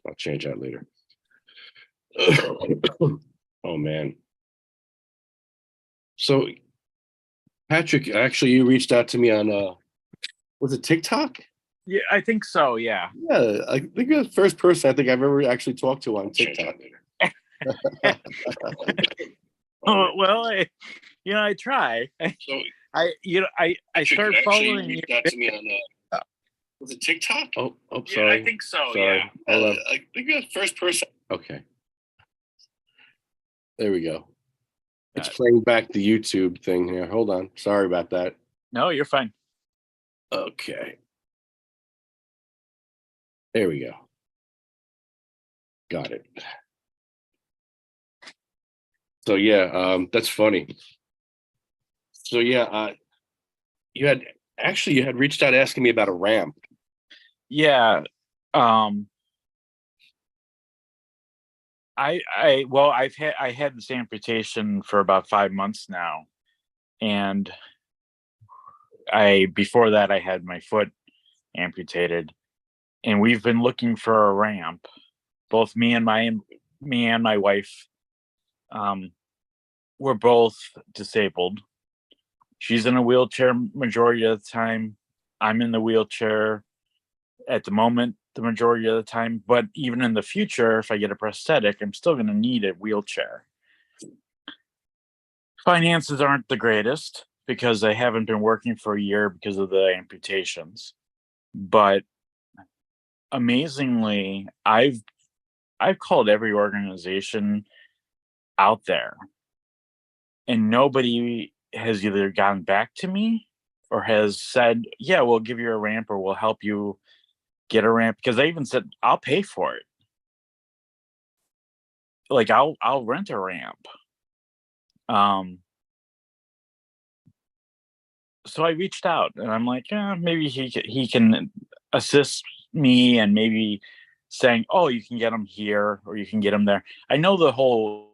I'll change that later. Oh man. So Patrick, actually, you reached out to me on was it TikTok? Yeah, I think so. Yeah. Yeah, I think you're the first person I think I've ever actually talked to on TikTok. Oh, man. Well, I try. So I started following you. reached out to me on was it TikTok? Oh, Yeah, sorry. I think so. Sorry. Yeah. Hold on. I think you're the first person. Okay. There we go. It's playing back the YouTube thing here. Hold on. Sorry about that. No, you're fine. Okay. There we go. Got it. So yeah, that's funny. So yeah, you had reached out asking me about a ramp. Yeah. I had this amputation for about 5 months now, and before that I had my foot amputated, and we've been looking for a ramp. Both me and my wife, we're both disabled. She's in a wheelchair majority of the time. I'm in the wheelchair at the moment the majority of the time, but even in the future, if I get a prosthetic, I'm still going to need a wheelchair. Finances aren't the greatest because I haven't been working for a year because of the amputations. But amazingly, I've called every organization out there, and nobody has either gotten back to me or has said, "Yeah, we'll give you a ramp or we'll help you get a ramp," because I even said I'll pay for it. Like I'll rent a ramp. Um so I reached out and I'm like, yeah, maybe he can assist me, and maybe saying, "Oh, you can get them here or you can get them there." I know the whole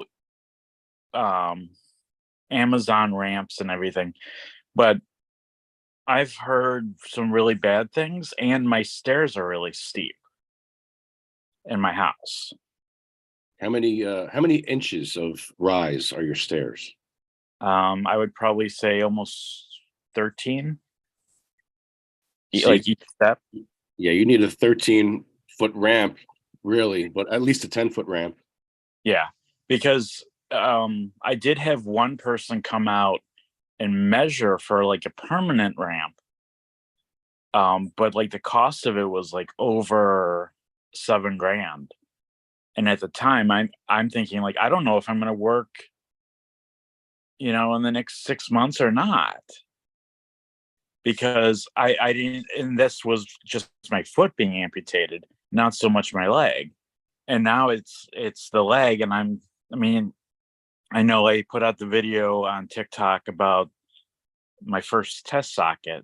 um Amazon ramps and everything, but I've heard some really bad things, and my stairs are really steep in my house. How many inches of rise are your stairs? I would probably say almost 13, See, like each step. yeah, you need a 13-foot ramp, really, but at least a 10-foot ramp. Yeah, because I did have one person come out and measure for like a permanent ramp. But like the cost of it was like over 7 grand. And at the time I'm thinking, like, I don't know if I'm gonna work, in the next 6 months or not. Because I didn't, and this was just my foot being amputated, not so much my leg. And now it's the leg, and I mean, I know I put out the video on TikTok about my first test socket,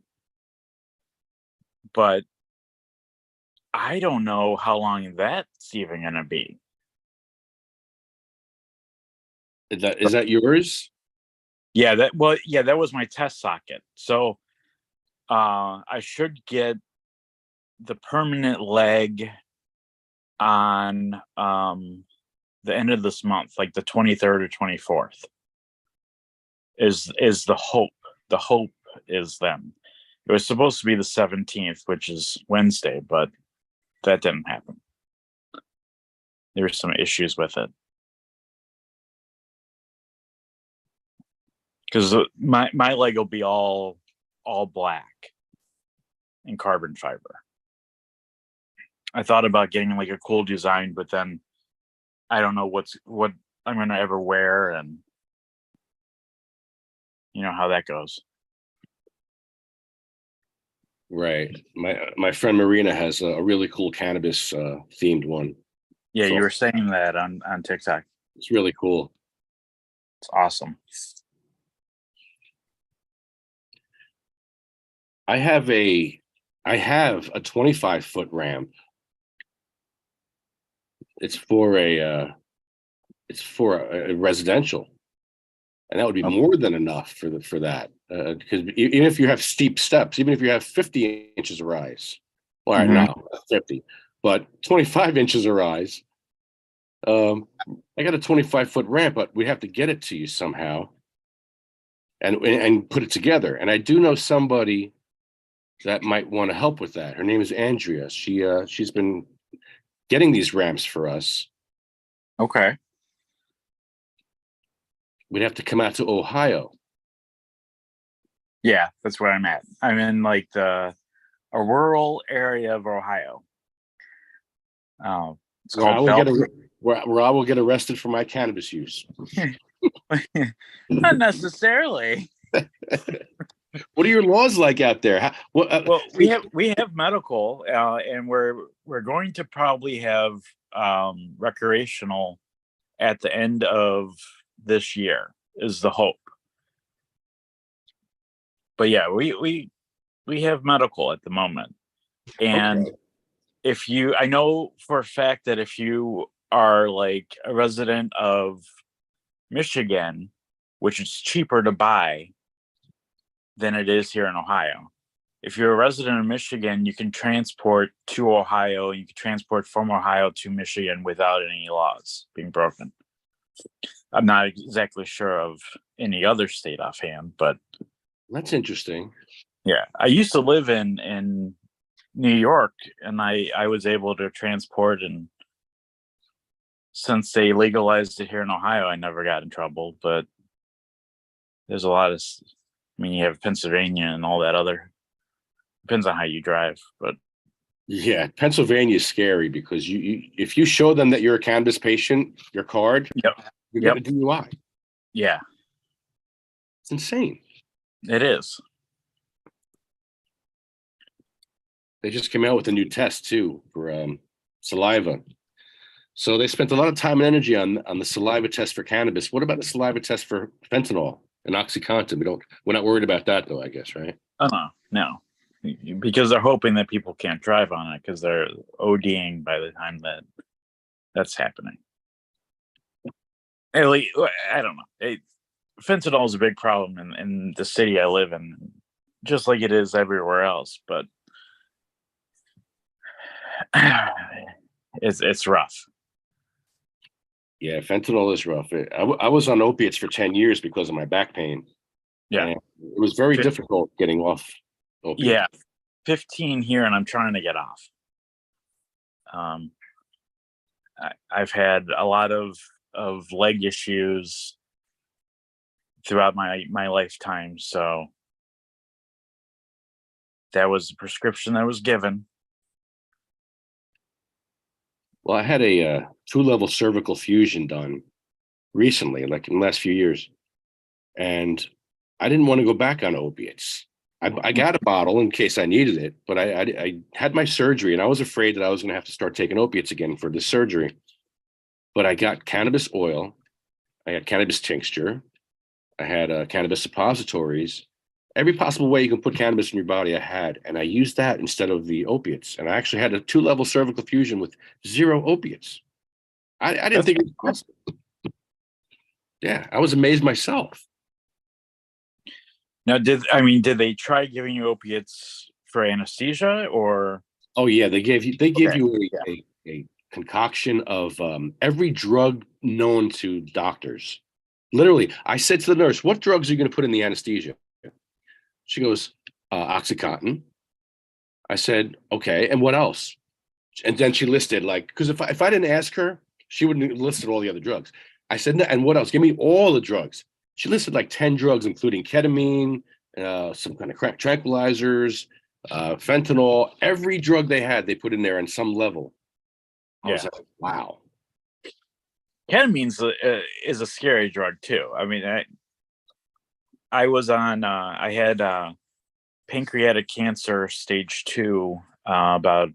but I don't know how long that's even going to be. Is that yours? Yeah, that was my test socket. So I should get the permanent leg on the end of this month, like the 23rd or 24th. Is the hope. The hope is then. It was supposed to be the 17th, which is Wednesday, but that didn't happen. There were some issues with it. Because my leg will be all black and carbon fiber. I thought about getting like a cool design, but then I don't know what I'm gonna ever wear, and you know how that goes. Right. My friend Marina has a really cool cannabis themed one. Yeah, So you were saying that on TikTok. it's really cool. It's awesome. I have a 25-foot ramp. It's for a residential, and that would be Oh, more than enough for that. Because even if you have steep steps, even if you have 50 inches of rise, all right, mhm. now 50, but 25 inches of rise. I got a 25-foot ramp, but we have to get it to you somehow and put it together. And I do know somebody that might want to help with that. Her name is Andrea. She's been getting these ramps for us. Okay. We'd have to come out to Ohio. Yeah, that's where I'm at. I'm in like a rural area of Ohio. It's Where I called will get Bell. where I will get arrested for my cannabis use. Not necessarily. What are your laws like out there? Well, we have medical, and we're going to probably have recreational at the end of this year is the hope. But yeah, we have medical at the moment, and Okay. if you, I know for a fact that if you are like a resident of Michigan, which is cheaper to buy than it is here in Ohio. If you're a resident of Michigan, you can transport to Ohio. You can transport from Ohio to Michigan without any laws being broken. I'm not exactly sure of any other state offhand, but That's interesting. yeah, I used to live in New York, and I was able to transport, and since they legalized it here in Ohio, I never got in trouble. But there's a lot of, I mean, you have Pennsylvania and all that other. Depends on how you drive, but Yeah, Pennsylvania is scary because if you show them that you're a cannabis patient, your card, yep, you're yep, going to DUI. yeah, It's insane. it is. They just came out with a new test too for saliva. So they spent a lot of time and energy on the saliva test for cannabis. What about the saliva test for fentanyl and OxyContin? We're not worried about that though, I guess, right? Oh no, because they're hoping that people can't drive on it because they're ODing by the time that's happening. At least, I don't know. Fentanyl is a big problem in the city I live in, just like it is everywhere else. But it's rough. Yeah, fentanyl is rough. I was on opiates for 10 years because of my back pain. Yeah, And it was very difficult getting off opiates. Yeah, 15 here, and I'm trying to get off. I've had a lot of leg issues throughout my lifetime, so that was the prescription that was given. Well, I had a 2-level cervical fusion done recently, like in the last few years, and I didn't want to go back on opiates. I got a bottle in case I needed it, but I had my surgery, and I was afraid that I was going to have to start taking opiates again for the surgery. But I got cannabis oil, I had cannabis tincture, I had cannabis suppositories. Every possible way you can put cannabis in your body, I had, and I used that instead of the opiates. And I actually had a 2-level cervical fusion with 0 opiates. I didn't That's think it was possible. Yeah, I was amazed myself. Now, did they try giving you opiates for anesthesia or? Oh yeah, they give Okay. you Yeah. a concoction of every drug known to doctors. Literally, I said to the nurse, "What drugs are you going to put in the anesthesia?" She goes, "OxyContin." I said, "Okay, and what else?" And then she listed like, because if I didn't ask her, she wouldn't have listed all the other drugs. I said, "No, and what else? Give me all the drugs." She listed like 10 drugs, including ketamine, some kind of tranquilizers, fentanyl. Every drug they had, they put in there on some level. I was Yeah. like, wow. Ketamine is a scary drug too. I mean, I was on. I had pancreatic cancer stage 2 about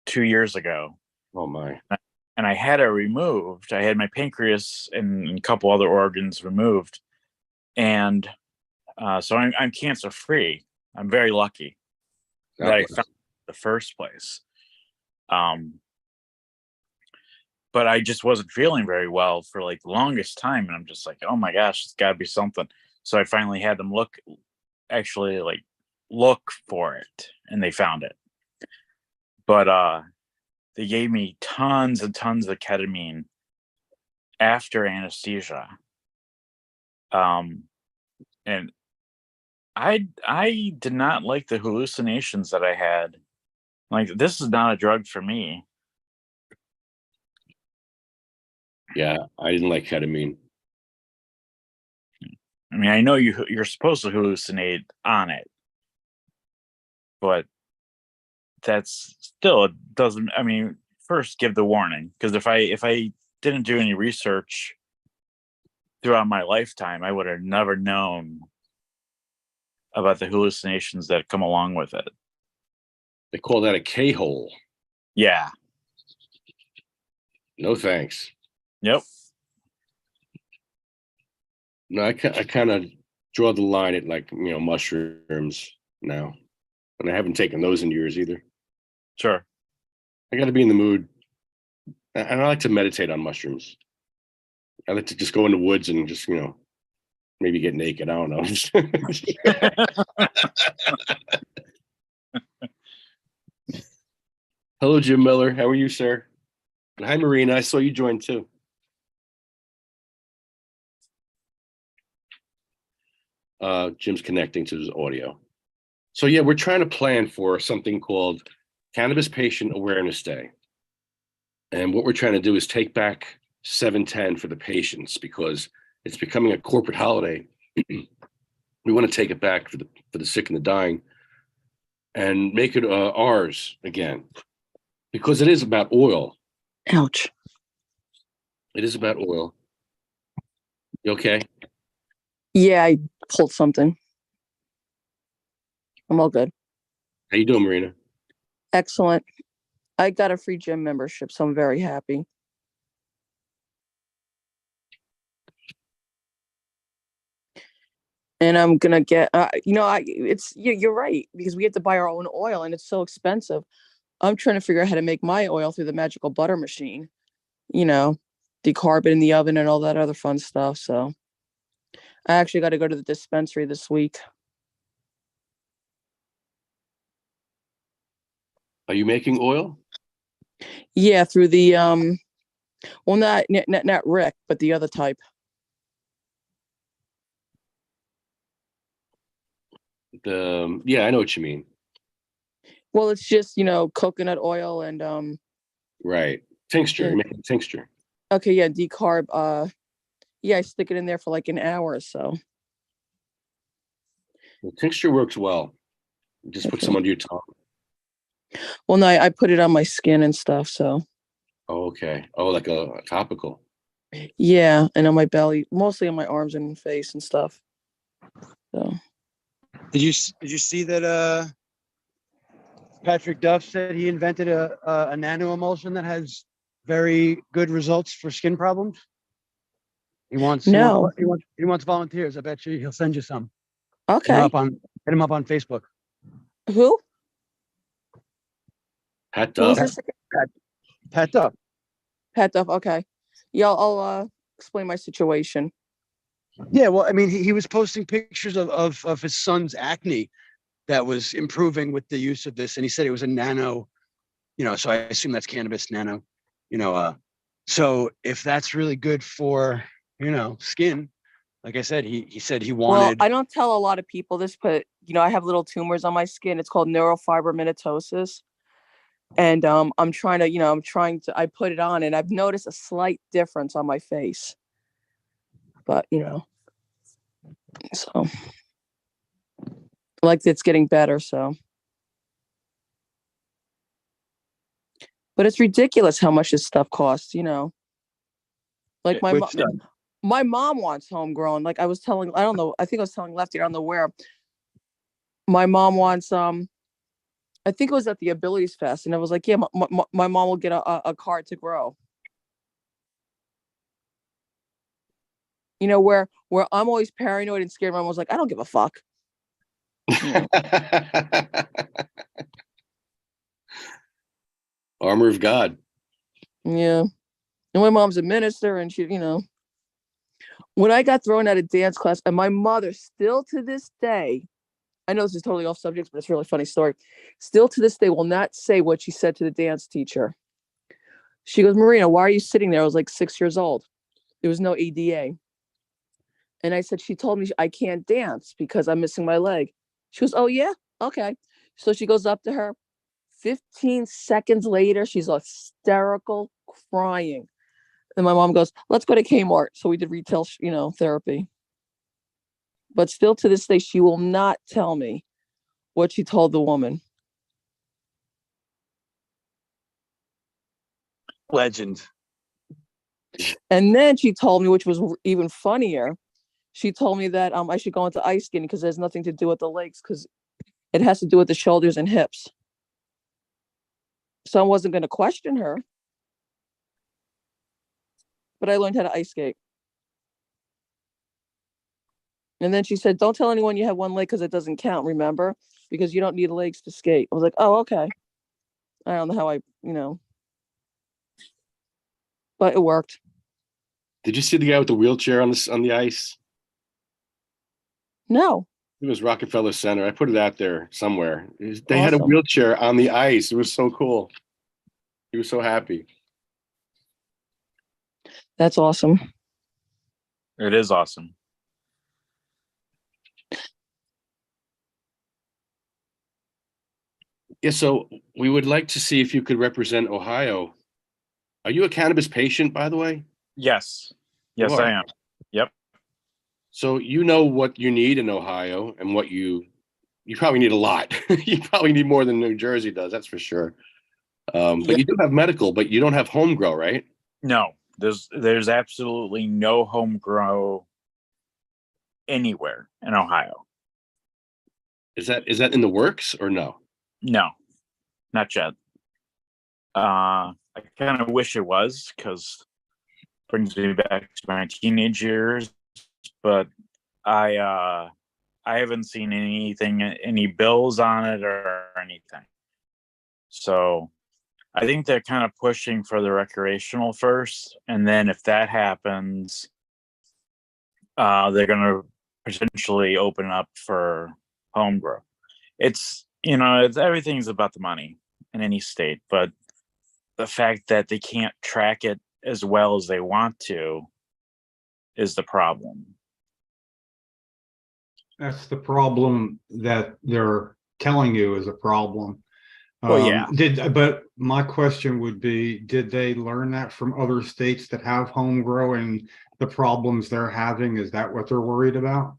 2 years ago, Oh my. and I had it removed. I had my pancreas and a couple other organs removed, and so I'm cancer free. I'm very lucky that God I bless. found it in the first place. Um, but I just wasn't feeling very well for like the longest time, and I'm just like, oh my gosh, it's got to be something. So I finally had them actually look for it, and they found it. But they gave me tons and tons of ketamine after anesthesia. And I did not like the hallucinations that I had. Like, this is not a drug for me. Yeah, I didn't like ketamine. I mean, I know you're supposed to hallucinate on it, but that's still, it doesn't. I mean, first give the warning, because if I didn't do any research throughout my lifetime, I would have never known about the hallucinations that come along with it. They call that a K-hole. Yeah. No thanks. Yep. No, I kind of draw the line at, like, mushrooms now, and I haven't taken those in years either. Sure. I got to be in the mood, and I like to meditate on mushrooms. I like to just go in the woods and just maybe get naked. I don't know. Hello, Jim Miller. How are you, sir? And hi, Marina. I saw you join too. Jim's connecting to his audio. So yeah, we're trying to plan for something called Cannabis Patient Awareness Day. And what we're trying to do is take back 710 for the patients, because it's becoming a corporate holiday. We want to take it back for the sick and the dying, and make it ours again, because it is about oil. Ouch. It is about oil. You okay? Yeah, I pulled something. I'm all good. How you doing, Marina? Excellent. I got a free gym membership, so I'm very happy. And I'm gonna get, you're right, because we have to buy our own oil and it's so expensive. I'm trying to figure out how to make my oil through the magical butter machine, decarb it in the oven and all that other fun stuff. So I actually got to go to the dispensary this week. Are you making oil? Yeah, through the well, not Rick, but the other type. Yeah, I know what you mean. Well, it's just coconut oil and Right, tincture. You're making tincture. okay, yeah, decarb. Yeah, I stick it in there for like an hour or so. Well, tincture works well. You just put some under your tongue. Well, no, I put it on my skin and stuff. So. Oh, okay. Oh, like a topical. Yeah, and on my belly, mostly on my arms and face and stuff. So. Did you see that Patrick Duff said he invented a nano emulsion that has very good results for skin problems? He wants volunteers. I bet you he'll send you some. Okay. Hit him up on Facebook. Who? Pat Who is Duff. this? Pat Duff. Pat Duff. Okay. Yeah, I'll explain my situation. Yeah, well, I mean, he was posting pictures of his son's acne that was improving with the use of this, and he said it was a nano, so I assume that's cannabis nano, so if that's really good for skin, like I said, he said he wanted. Well, I don't tell a lot of people this, but I have little tumors on my skin. It's called neurofibromatosis, and I'm trying to I put it on, and I've noticed a slight difference on my face, but so like it's getting better. So, but it's ridiculous how much this stuff costs. Like my mom wants homegrown. Like I was telling, I don't know, I think I was telling Lefty, I don't know where. My mom wants I think it was at the Abilities Fest, and I was like, yeah, my mom will get a card to grow. Where I'm always paranoid and scared. My mom was like, I don't give a fuck. Armor of God. Yeah. And my mom's a minister, and she, when I got thrown out of dance class, and my mother still to this day, I know this is totally off subject, but it's a really funny story. Still to this day will not say what she said to the dance teacher. She goes, Marina, why are you sitting there? I was like 6 years old. There was no ADA. And I said, she told me I can't dance because I'm missing my leg. She goes, oh, yeah? Okay. So she goes up to her. 15 seconds later, she's hysterical, crying. And my mom goes, let's go to Kmart. So we did retail, therapy. But still to this day, she will not tell me what she told the woman. Legend. And then she told me, which was even funnier, she told me that I should go into ice skating because there's nothing to do with the legs because it has to do with the shoulders and hips. So I wasn't going to question her. But I learned how to ice skate. And then she said, don't tell anyone you have one leg because it doesn't count, remember? Because you don't need legs to skate. I was like, oh, okay. I don't know how but it worked. Did you see the guy with the wheelchair on the ice? No. It was Rockefeller Center. I put it out there somewhere. They had a Awesome. wheelchair on the ice. It was so cool. He was so happy. That's awesome. It is awesome. Yeah, so we would like to see if you could represent Ohio. Are you a cannabis patient, by the way? Yes. Yes, You are. I am. Yep. So you know what you need in Ohio and what you probably need a lot. You probably need more than New Jersey does, that's for sure. But you do have medical, but you don't have home grow, right? No, there's absolutely no home grow anywhere in Ohio. Is that in the works or no? No, not yet. I kind of wish it was because it brings me back to my teenage years, but I haven't seen any bills on it or anything. So I think they're kind of pushing for the recreational first, and then if that happens, they're going to potentially open up for home grow. It's everything's about the money in any state, but the fact that they can't track it as well as they want to is the problem. That's the problem that they're telling you is a problem. Well, yeah. But my question would be, did they learn that from other states that have home grow and the problems they're having? Is that what they're worried about?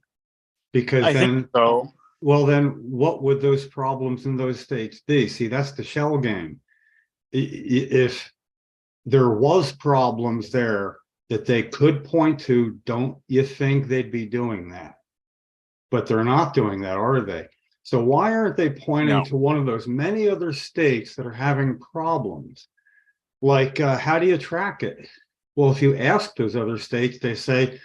Because I then, think so. well, then what would those problems in those states be? See, that's the shell game. If there was problems there that they could point to, don't you think they'd be doing that? But they're not doing that, are they? So why aren't they pointing to one of those many other states that are having problems? Like, how do you track it? Well, if you ask those other states, they say,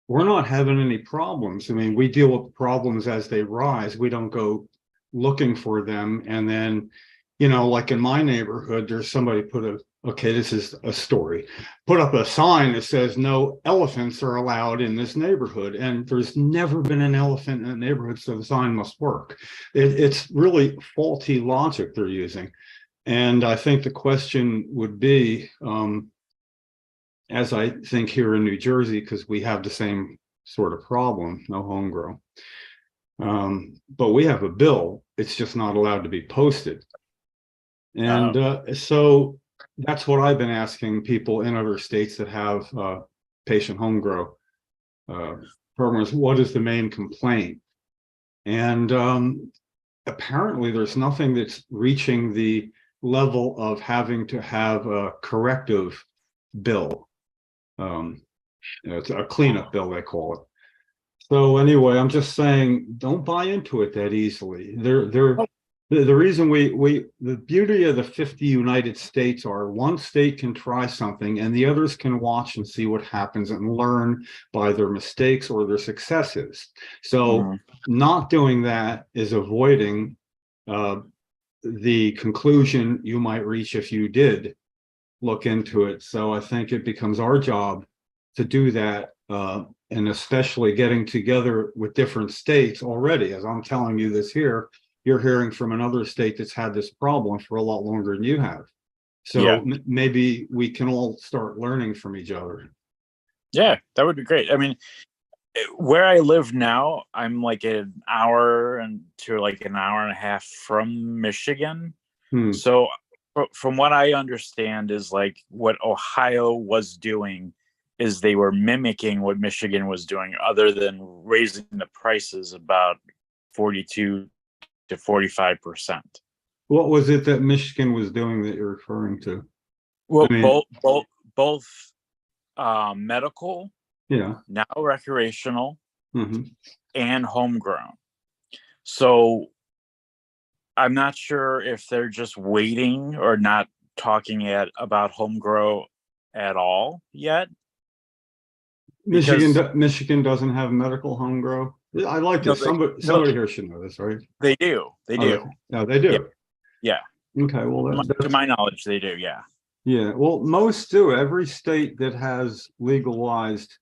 we're not having any problems. I mean, we deal with problems as they rise. We don't go looking for them. And then, like in my neighborhood, there's somebody okay, this is a story, put up a sign that says no elephants are allowed in this neighborhood. And there's never been an elephant in the neighborhood, so the sign must work. It's really faulty logic they're using. And I think the question would be, as I think here in New Jersey, because we have the same sort of problem, no home grow. But we have a bill, it's just not allowed to be posted. And so that's what I've been asking people in other states that have patient home grow programs. What is the main complaint? And apparently there's nothing that's reaching the level of having to have a corrective bill. It's a cleanup bill, they call it. So anyway, I'm just saying, don't buy into it that easily. The reason the beauty of the 50 United States are one state can try something and the others can watch and see what happens and learn by their mistakes or their successes. So not doing that is avoiding the conclusion you might reach if you did look into it. So I think it becomes our job to do that, and especially getting together with different states already. As I'm telling you this here, you're hearing from another state that's had this problem for a lot longer than you have. So Yeah. maybe we can all start learning from each other. Yeah, that would be great. I mean, where I live now, I'm like an hour and to like an hour and a half from Michigan. Hmm. So from what I understand is like what Ohio was doing is they were mimicking what Michigan was doing, other than raising the prices about 42 to 45%. What was it that Michigan was doing that you're referring to? Well, I mean, both medical, yeah. now recreational, Hmm. and homegrown. So I'm not sure if they're just waiting or not talking about homegrown at all yet. Because Michigan doesn't have medical home grow. I like no, this. Somebody here should know this, right? they do. They Oh, do. no, they do. Yeah. Okay, well, To my knowledge, they do. Yeah. yeah. Well, most do. Every state that has legalized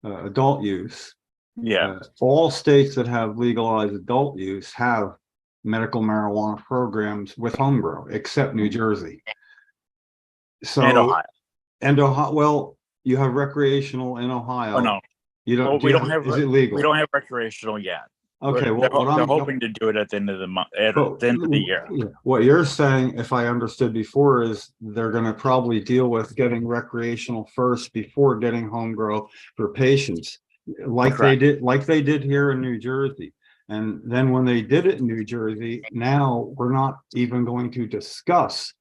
adult use, Yeah. all states that have legalized adult use have medical marijuana programs with home grow, except New Jersey. So And Ohio. and Ohio. Well, you have recreational in Ohio. Oh no. You don't. Well, Do you have, is it legal? We don't have recreational yet. Okay. They're, Well, they're hoping to do it at the end of the month, at But the end of the year. what you're saying, if I understood before, is they're going to probably deal with getting recreational first before getting home grow for patients, like Correct. they did here in New Jersey. And then when they did it in New Jersey, now we're not even going to discuss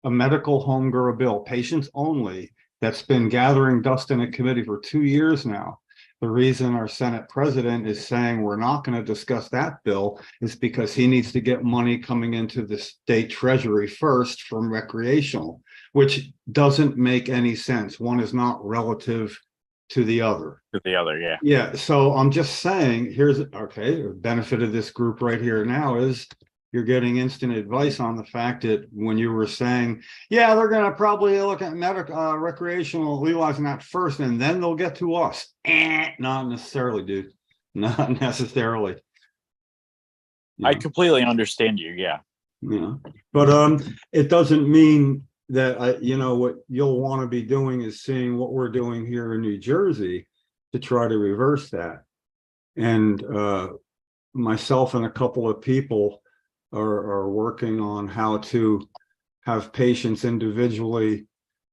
a medical home grow bill, patients only, that's been gathering dust in a committee for 2 years now. The reason our Senate president is saying we're not going to discuss that bill is because he needs to get money coming into the state treasury first from recreational, which doesn't make any sense. One is not relative to the other. To the other, yeah. Yeah, so I'm just saying, here's, okay, the benefit of this group right here now is you're getting instant advice on the fact that when you were saying, yeah, they're going to probably look at medical, recreational, legalizing that first, and then they'll get to us. Not necessarily, dude. Not necessarily. I Yeah. completely understand you. Yeah. Yeah. But it doesn't mean that what you'll want to be doing is seeing what we're doing here in New Jersey to try to reverse that. And myself and a couple of people are working on how to have patients individually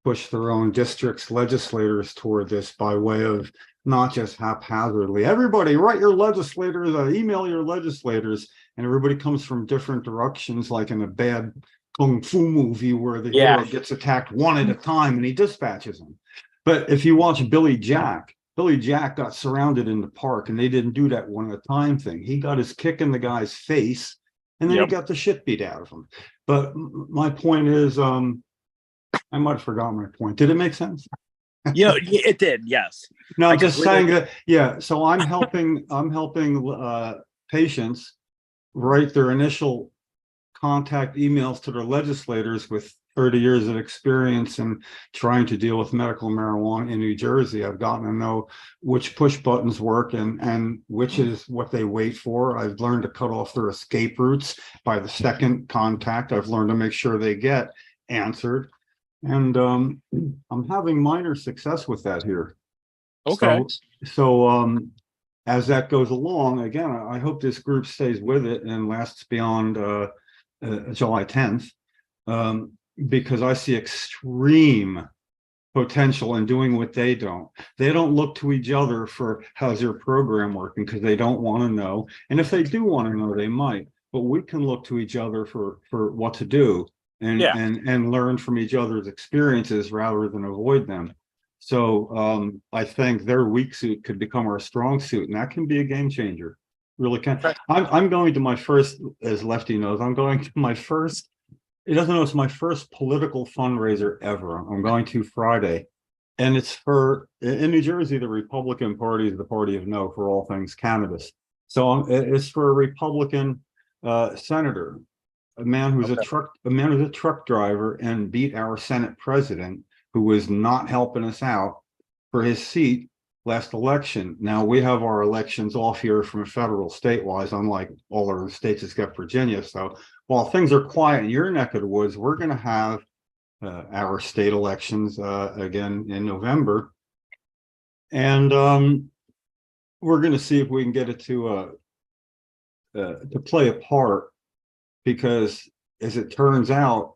push their own district's legislators toward this by way of not just haphazardly. Everybody write your legislators, email your legislators, and everybody comes from different directions, like in a bad kung fu movie where the hero gets attacked one at a time and he dispatches them. But if you watch Billy Jack got surrounded in the park, and they didn't do that one at a time thing. He got his kick in the guy's face, and then he got the shit beat out of him. But my point is, I might have forgotten my point. Did it make sense? Yeah, it did. Yes. No, I'm just saying that. Yeah. So I'm helping patients write their initial contact emails to their legislators with 30 years of experience in trying to deal with medical marijuana in New Jersey. I've gotten to know which push buttons work and which is what they wait for. I've learned to cut off their escape routes by the second contact. I've learned to make sure they get answered. And I'm having minor success with that here. Okay. So as that goes along, again, I hope this group stays with it and lasts beyond July 10th. Because I see extreme potential in doing what they don't. They don't look to each other for how's your program working, because they don't want to know. And if they do want to know, they might. But we can look to each other for what to do and learn from each other's experiences rather than avoid them. So I think their weak suit could become our strong suit, and that can be a game changer. Really can. I'm going to my first, as Lefty knows, I'm going to my first. He doesn't know it's my first political fundraiser ever. I'm going to Friday, and it's for, in New Jersey, the Republican Party is the party of no for all things cannabis. So it's for a Republican senator, a man who's a truck driver and beat our Senate president, who was not helping us out for his seat last election. Now we have our elections off here from federal statewise, unlike all our states except Virginia. So while things are quiet in your neck of the woods, we're going to have our state elections again in November. And we're going to see if we can get it to play a part, because as it turns out,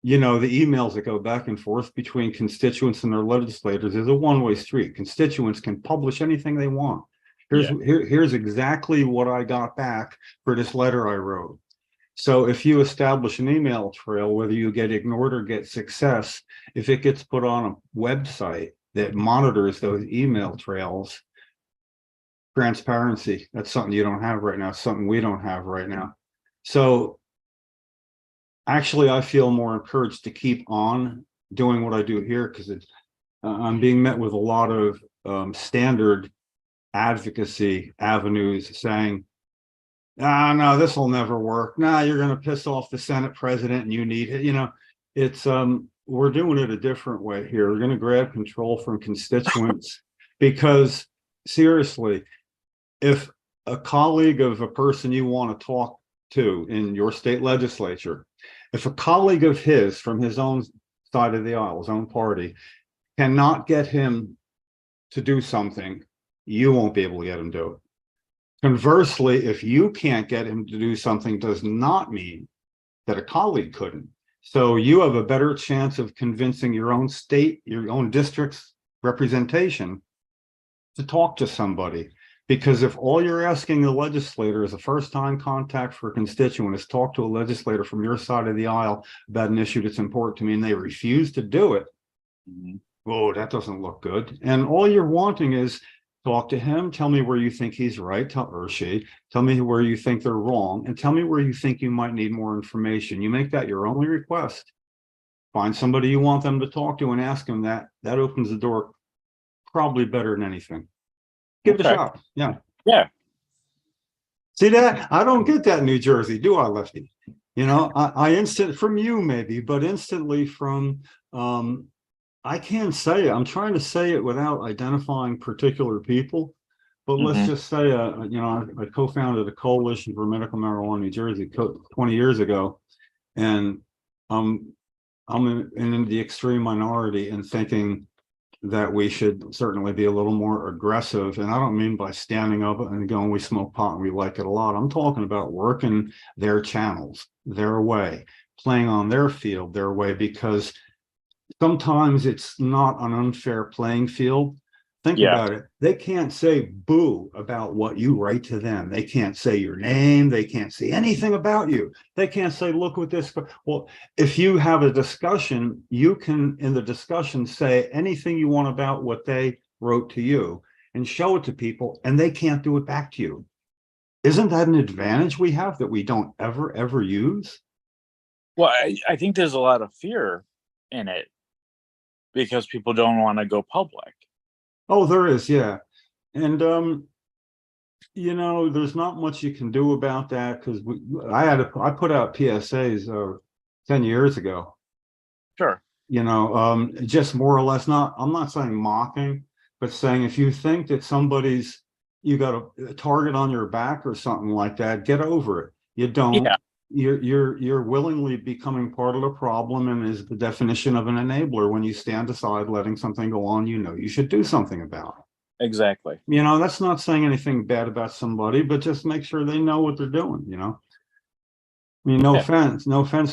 you know, the emails that go back and forth between constituents and their legislators is a one-way street. Constituents can publish anything they want. Here's exactly what I got back for this letter I wrote. So if you establish an email trail, whether you get ignored or get success, if it gets put on a website that monitors those email trails, transparency, that's something you don't have right now, something we don't have right now. So actually, I feel more encouraged to keep on doing what I do here, because I'm being met with a lot of standard advocacy avenues saying, ah, no, this will never work. Nah, you're going to piss off the Senate president and you need it. You know, it's we're doing it a different way here. We're going to grab control from constituents, because seriously, if a colleague of a person you want to talk to in your state legislature, if a colleague of his from his own side of the aisle, his own party, cannot get him to do something, you won't be able to get him to do it. Conversely, if you can't get him to do something, does not mean that a colleague couldn't. So you have a better chance of convincing your own state, your own district's representation to talk to somebody. Because if all you're asking the legislator is a first-time contact for a constituent is talk to a legislator from your side of the aisle about an issue that's important to me, and they refuse to do it, whoa, that doesn't look good. And all you're wanting is talk to him, tell me where you think he's right, or she, tell me where you think they're wrong, and tell me where you think you might need more information. You make that your only request. Find somebody you want them to talk to and ask them that. That opens the door probably better than anything. Give it a shot. Yeah. Yeah. See that? I don't get that in New Jersey, do I, Lefty? You know, I instant from you maybe, but instantly from, I can't say it. I'm trying to say it without identifying particular people, but let's just say, you know, I co-founded a coalition for medical marijuana in New Jersey 20 years ago, and I'm in the extreme minority in thinking that we should certainly be a little more aggressive. And I don't mean by standing up and going, we smoke pot and we like it a lot. I'm talking about working their channels, their way, playing on their field, their way, because sometimes it's not an unfair playing field. Think about it. They can't say boo about what you write to them. They can't say your name. They can't say anything about you. They can't say, look what this. Well, if you have a discussion, you can, in the discussion, say anything you want about what they wrote to you and show it to people, and they can't do it back to you. Isn't that an advantage we have that we don't ever use? Well, I think there's a lot of fear in it because people don't want to go public. Oh, there is, yeah. And you know, there's not much you can do about that, because I put out PSAs 10 years ago. Sure. You know, just more or less, I'm not saying mocking, but saying if you think that you got a target on your back or something like that, get over it. You don't. Yeah. You're willingly becoming part of the problem, and is the definition of an enabler when you stand aside letting something go on you know you should do something about it. Exactly. You know, that's not saying anything bad about somebody, but just make sure they know what they're doing, you know. I mean, no offense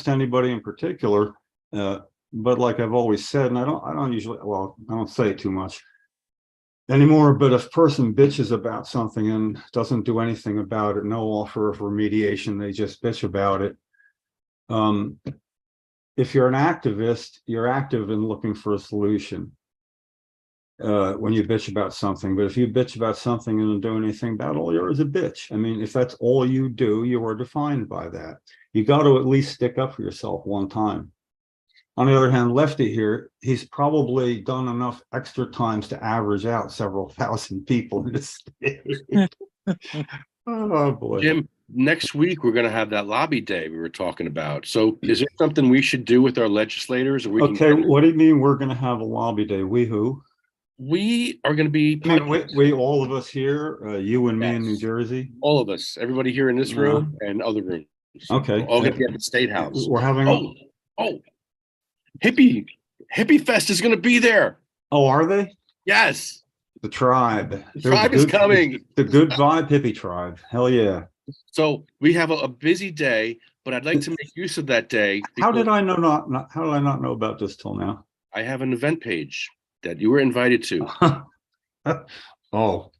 to anybody in particular, but like I've always said, and I don't usually, well, I don't say it too much anymore, but if a person bitches about something and doesn't do anything about it, no offer of remediation, they just bitch about it. If you're an activist, you're active in looking for a solution when you bitch about something. But if you bitch about something and don't do anything about it, all you're is a bitch. I mean, if that's all you do, you are defined by that. You got to at least stick up for yourself one time. On the other hand, Lefty here, he's probably done enough extra times to average out several thousand people in this state. Oh boy. Jim, next week we're going to have that lobby day we were talking about. So is there something we should do with our legislators? Or Okay, what do you mean we're going to have a lobby day? We who? We are going to be. I mean, we all of us here, you and me in New Jersey. All of us, everybody here in this room and other rooms. Okay. We're all going to be at the State House. We're having. Hippie Fest is going to be there. Oh, are they? Yes. The tribe. The tribe is coming. The good vibe hippie tribe. Hell yeah. So we have a busy day, but I'd like to make use of that day. How did I know how did I not know about this till now? I have an event page that you were invited to. Oh,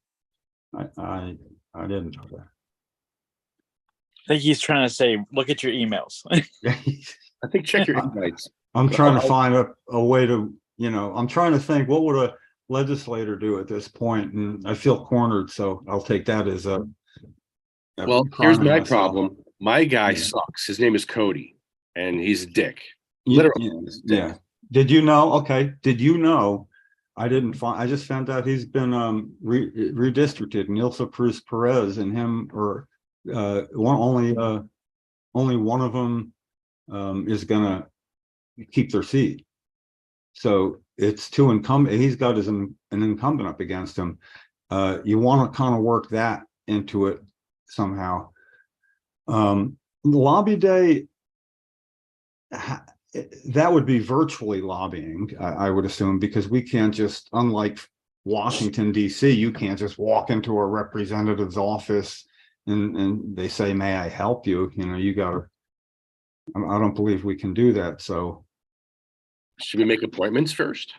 I didn't know that. I think he's trying to say, look at your emails. I think check your invites. I'm trying to find a way to, I'm trying to think, what would a legislator do at this point? And I feel cornered, so I'll take that as a well, here's my myself. problem. My guy Yeah. sucks. His name is Cody, and he's a dick. Yeah, Literally. yeah. Did you know? Okay. Did you know? I didn't find. I just found out he's been redistricted. Nilsa Cruz Perez and him, or only one of them is gonna keep their seat. So it's two incumbent. He's got an incumbent up against him. You want to kind of work that into it somehow. Lobby day, that would be virtually lobbying, I would assume, because we can't just, unlike Washington, D.C., you can't just walk into a representative's office and they say, may I help you? You got to, I don't believe we can do that. So should we make appointments first?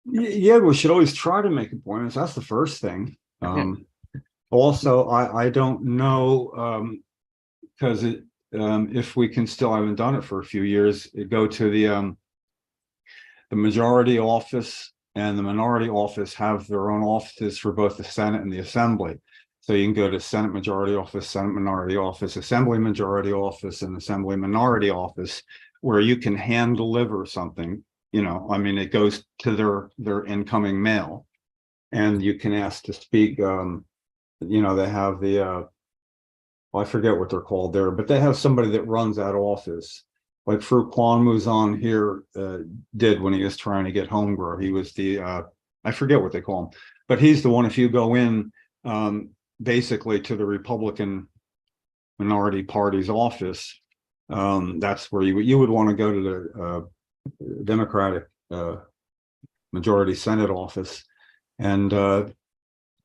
Yeah, we should always try to make appointments. That's the first thing. Also, I don't know, because if we can still, I haven't done it for a few years, go to the majority office and the minority office have their own offices for both the Senate and the Assembly. So you can go to Senate majority office, Senate minority office, Assembly majority office, and Assembly minority office, where you can hand deliver something. I mean, it goes to their incoming mail, and you can ask to speak. They have the I forget what they're called there, but they have somebody that runs that office, like Fruit Kwan Muzan here did when he was trying to get home grow. He was the I forget what they call him, but he's the one. If you go in basically to the Republican minority party's office, that's where you would want to go to the Democratic majority Senate office, and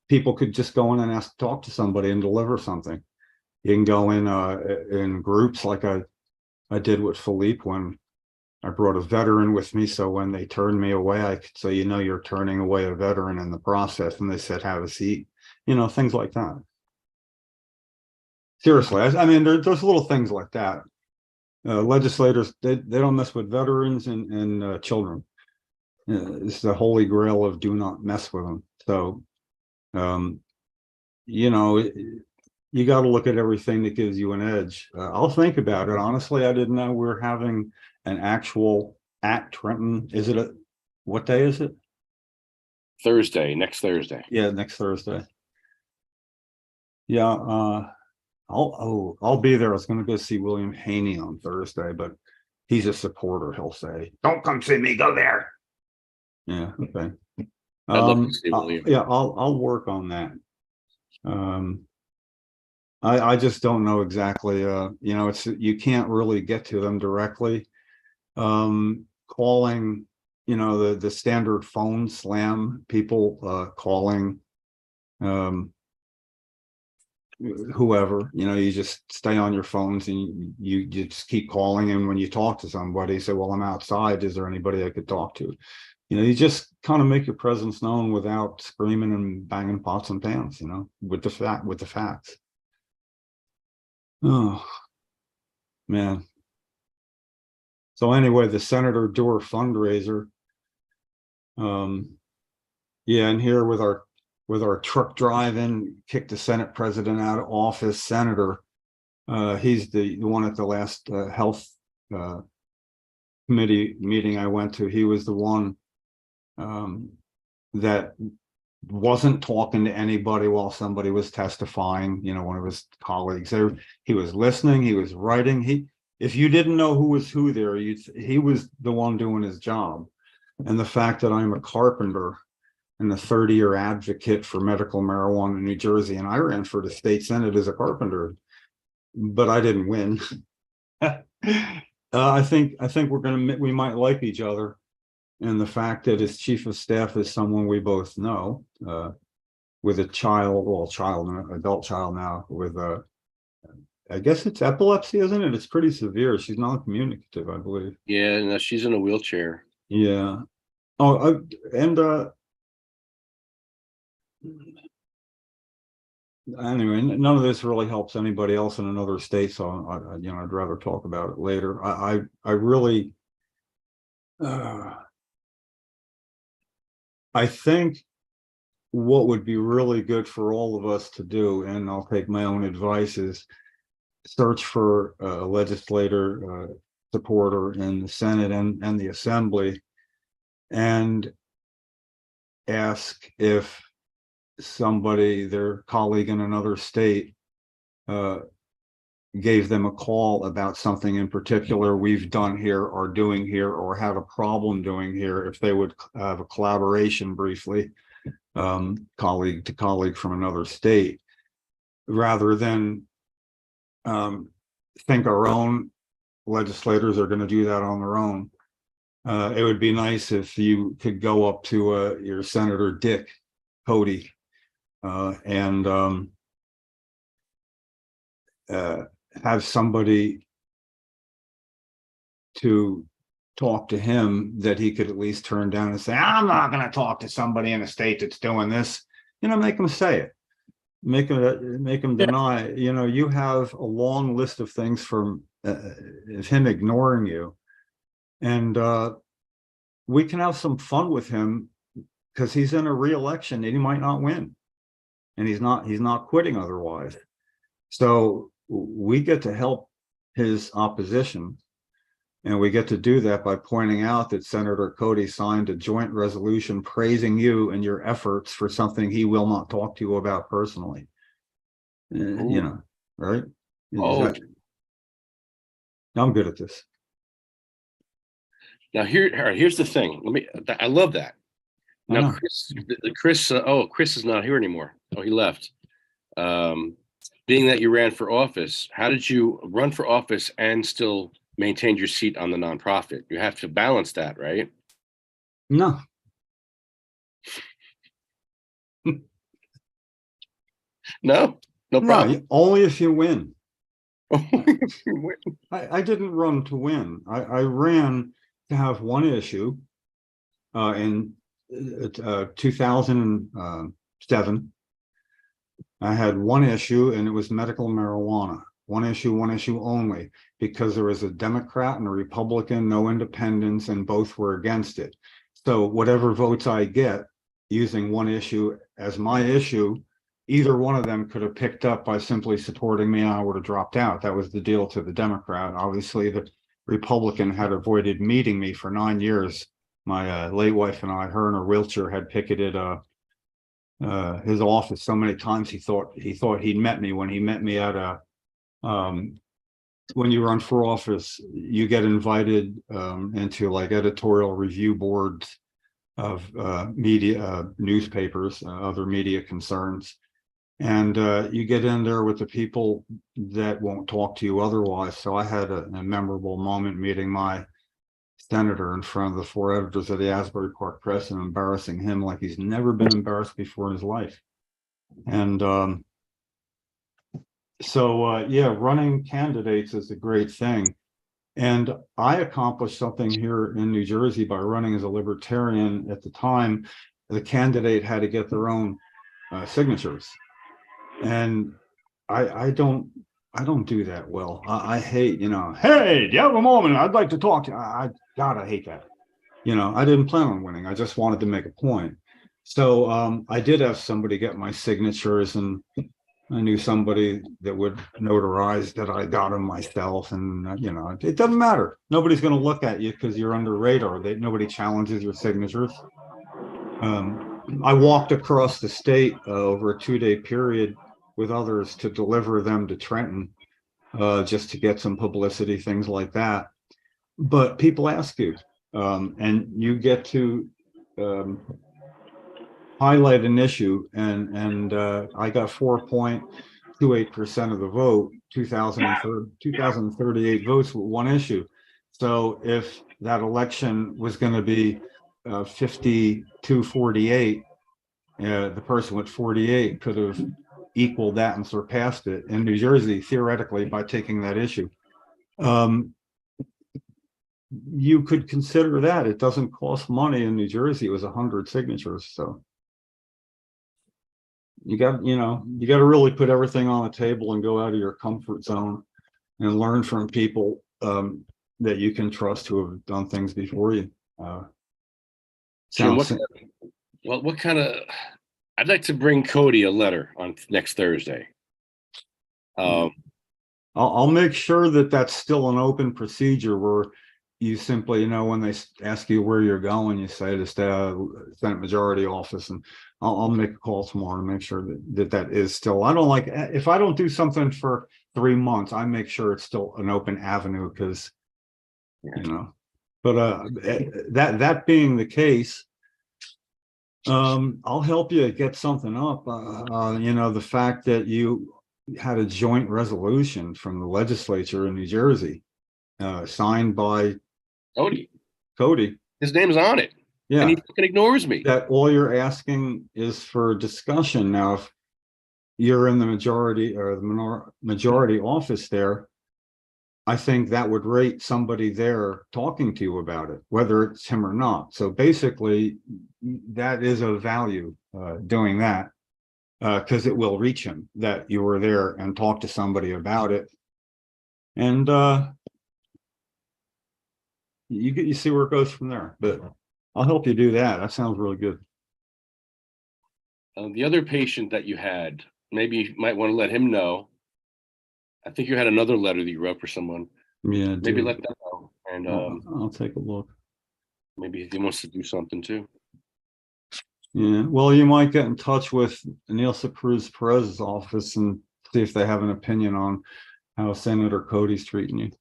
people could just go in and ask to talk to somebody and deliver something. You can go in groups like I did with Philippe when I brought a veteran with me. So when they turned me away, I could say, you're turning away a veteran in the process. And they said, have a seat, things like that. Seriously, I mean, there's little things like that. Legislators, they don't mess with veterans and children. It's the holy grail of do not mess with them. So, you got to look at everything that gives you an edge. I'll think about it. Honestly, I didn't know we're having an actual at Trenton. What day is it? Thursday, next Thursday. Yeah, next Thursday. Yeah, I'll be there. I was going to go see William Haney on Thursday, but he's a supporter. He'll say, "Don't come see me. Go there." Yeah. Okay. I'd love to see William. Yeah, I'll work on that. I just don't know exactly. It's you can't really get to them directly. Calling, the standard phone slam, people calling whoever, you just stay on your phones and you just keep calling, and when you talk to somebody, say, well, I'm outside, is there anybody I could talk to? You just kind of make your presence known without screaming and banging pots and pans, with the facts. Oh man. So anyway, the Senator Door fundraiser. Yeah, and here with our truck drive-in, kicked the Senate president out of office, Senator. He's the one at the last health committee meeting I went to. He was the one that wasn't talking to anybody while somebody was testifying, one of his colleagues there. He was listening, he was writing. If you didn't know who was who there, he was the one doing his job. And the fact that I'm a carpenter and a 30-year advocate for medical marijuana in New Jersey, and I ran for the state Senate as a carpenter, but I didn't win. I think we might like each other, and the fact that his chief of staff is someone we both know, with a adult child now with I guess it's epilepsy, isn't it? It's pretty severe. She's non-communicative, I believe. Yeah, no, she's in a wheelchair. Yeah. Oh, anyway, none of this really helps anybody else in another state, so I'd rather talk about it later. I really, I think what would be really good for all of us to do, and I'll take my own advice, is search for a legislator, supporter in the Senate and the Assembly, and ask if somebody, their colleague in another state, gave them a call about something in particular we've done here or doing here or had a problem doing here, if they would have a collaboration briefly, colleague to colleague from another state, rather than think our own legislators are going to do that on their own. It would be nice if you could go up to your Senator Dick Cody and have somebody to talk to him that he could at least turn down and say, I'm not going to talk to somebody in a state that's doing this. Make him say it. Make him deny. You have a long list of things from him ignoring you, and we can have some fun with him because he's in a re-election and he might not win, and he's not quitting otherwise. So we get to help his opposition, and we get to do that by pointing out that Senator Cody signed a joint resolution praising you and your efforts for something he will not talk to you about personally. Right? Oh, I'm good at this. now here's the thing. I love that. Now, Chris is not here anymore. Oh, he left. Being that you ran for office, how did you run for office and still maintain your seat on the nonprofit? You have to balance that, right? No. No problem. Only if you win. I didn't run to win. I ran to have one issue in 2007. I had one issue, and it was medical marijuana. One issue only, because there was a Democrat and a Republican, no independents, and both were against it. So whatever votes I get using one issue as my issue, either one of them could have picked up by simply supporting me, and I would have dropped out. That was the deal to the Democrat. Obviously, the Republican had avoided meeting me for 9 years. My late wife and I, her in her wheelchair, had picketed his office so many times he thought he'd met me. When he met me at when you run for office, you get invited into like editorial review boards of media, newspapers, other media concerns, and you get in there with the people that won't talk to you otherwise. So I had a memorable moment meeting my senator in front of the 4 editors of the Asbury Park Press and embarrassing him like he's never been embarrassed before in his life. And running candidates is a great thing. And I accomplished something here in New Jersey by running as a libertarian. At the time, the candidate had to get their own signatures. And I don't do that well. I hate, hey, do you have a moment? I'd like to talk to you. God, I hate that. I didn't plan on winning. I just wanted to make a point. So I did have somebody get my signatures, and I knew somebody that would notarize that I got them myself. And, it doesn't matter. Nobody's going to look at you because you're under radar. Nobody challenges your signatures. I walked across the state over a 2-day period with others to deliver them to Trenton, just to get some publicity, things like that. But people ask you, and you get to highlight an issue, and I got 4.28% of the vote, 2,038 votes with one issue. So if that election was going to be 52-48, the person with 48 could have equaled that and surpassed it in New Jersey, theoretically, by taking that issue. You could consider that. It doesn't cost money in New Jersey. It was 100 signatures. So you got to really put everything on the table and go out of your comfort zone and learn from people that you can trust who have done things before you. Jim, what kind of? I'd like to bring Cody a letter on next Thursday. I'll make sure that that's still an open procedure where you simply, when they ask you where you're going, you say the Senate Majority Office, and I'll make a call tomorrow to make sure that is still. I don't like if I don't do something for 3 months, I make sure it's still an open avenue because, But that being the case, I'll help you get something up. The fact that you had a joint resolution from the legislature in New Jersey, signed by Cody. His name's on it. Yeah. And he fucking ignores me. That all you're asking is for discussion. Now, if you're in the majority or the majority office there, I think that would rate somebody there talking to you about it, whether it's him or not. So basically, that is of value, doing that, because it will reach him that you were there and talked to somebody about it. And you see where it goes from there. But I'll help you do that. That sounds really good. The other patient that you had, maybe you might want to let him know. I think you had another letter that you wrote for someone. Yeah, maybe let them know. And I'll take a look. Maybe he wants to do something too. Yeah, well, you might get in touch with Neilsa Cruz Perez's office and see if they have an opinion on how Senator Cody's treating you,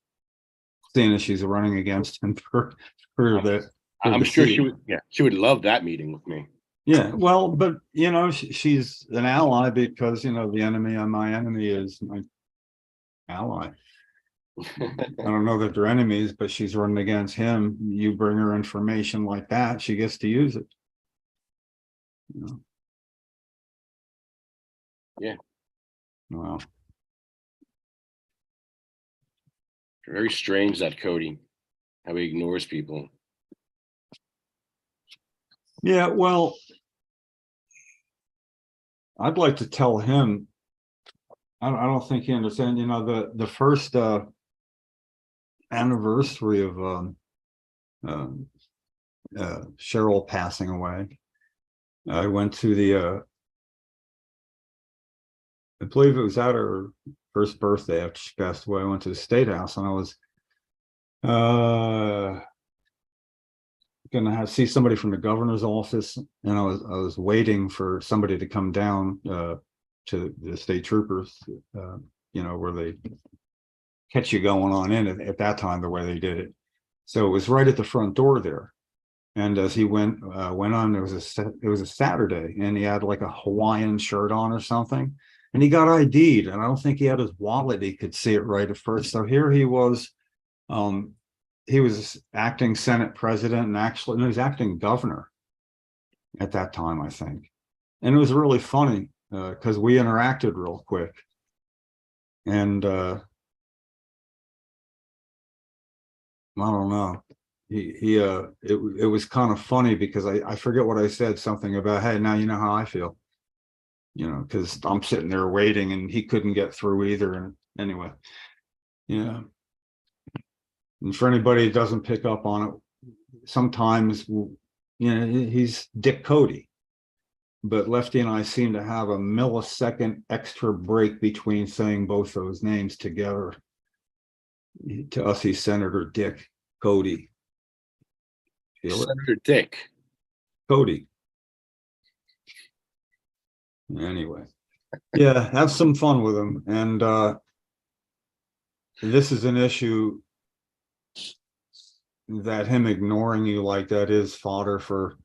seeing as she's running against him for that. I'm sure she would love that meeting with me. Yeah, well, but she's an ally because the enemy of my enemy is my ally. I don't know that they're enemies, but she's running against him. You bring her information like that, she gets to use it. Yeah. Wow. Very strange, that Cody, how he ignores people. Yeah, well, I'd like to tell him. I don't think he understands. The first anniversary of Cheryl passing away, I went to the I believe it was at her first birthday after she passed away. I went to the State House and I was gonna see somebody from the governor's office, and I was waiting for somebody to come down to the state troopers, where they catch you going on in at that time, the way they did it. So it was right at the front door there. And as he went on, it was a Saturday, and he had like a Hawaiian shirt on or something, and he got ID'd, and I don't think he had his wallet. He could see it right at first. So here he was acting Senate president, and actually, no, he was acting governor at that time, I think. And it was really funny because we interacted real quick. And I don't know. It was kind of funny because I forget what I said, something about, hey, now you know how I feel. Because I'm sitting there waiting and he couldn't get through either. And anyway, yeah. And for anybody who doesn't pick up on it, sometimes, he's Dick Cody. But Lefty and I seem to have a millisecond extra break between saying both those names together. To us, he's Senator Dick Cody. Senator Dick Cody. Anyway, yeah, have some fun with him. And this is an issue that him ignoring you like that is fodder for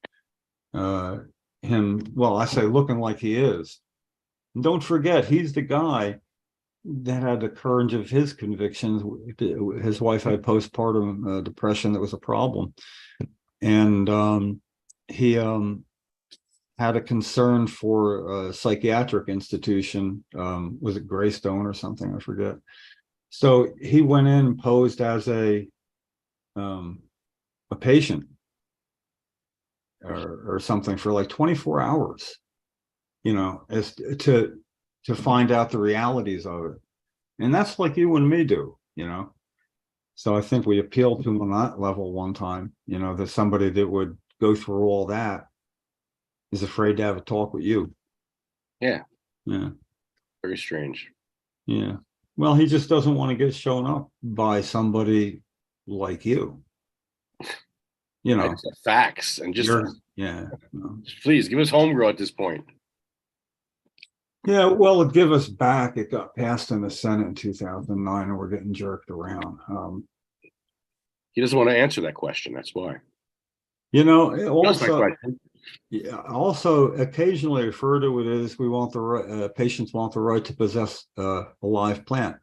him. Well, I say looking like he is. And don't forget, he's the guy that had the courage of his convictions. His wife had postpartum depression that was a problem. And he had a concern for a psychiatric institution. Was it Greystone or something? I forget. So he went in and posed as a patient or something for like 24 hours, as to find out the realities of it. And that's like you and me do, So I think we appealed to him on that level one time, that somebody that would go through all that is afraid to have a talk with you. Yeah. Yeah. Very strange. Yeah. Well, he just doesn't want to get shown up by somebody like you. It's the facts and just please give us homegrown at this point. Yeah, well, it give us back. It got passed in the Senate in 2009, and we're getting jerked around. He doesn't want to answer that question. That's why. Also, also occasionally refer to it as we want the right, patients want the right to possess a live plant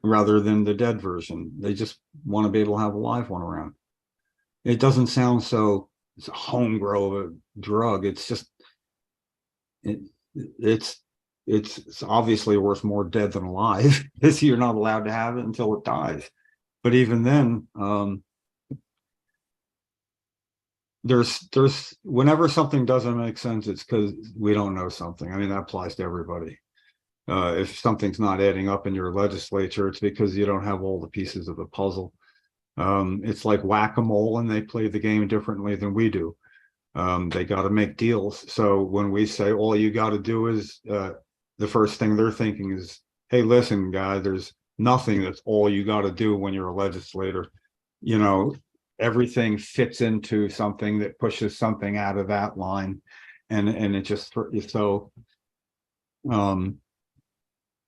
rather than the dead version. They just want to be able to have a live one around. It doesn't sound so. It's a homegrown drug. It's just it's obviously worth more dead than alive because you're not allowed to have it until it dies. But even then, there's whenever something doesn't make sense, it's because we don't know something. I mean, that applies to everybody. If something's not adding up in your legislature, it's because you don't have all the pieces of the puzzle. It's like whack-a-mole, and they play the game differently than we do. They got to make deals. So when we say all you got to do is, the first thing they're thinking is, hey, listen, guy, there's nothing that's all you got to do when you're a legislator. Everything fits into something that pushes something out of that line. And it just, so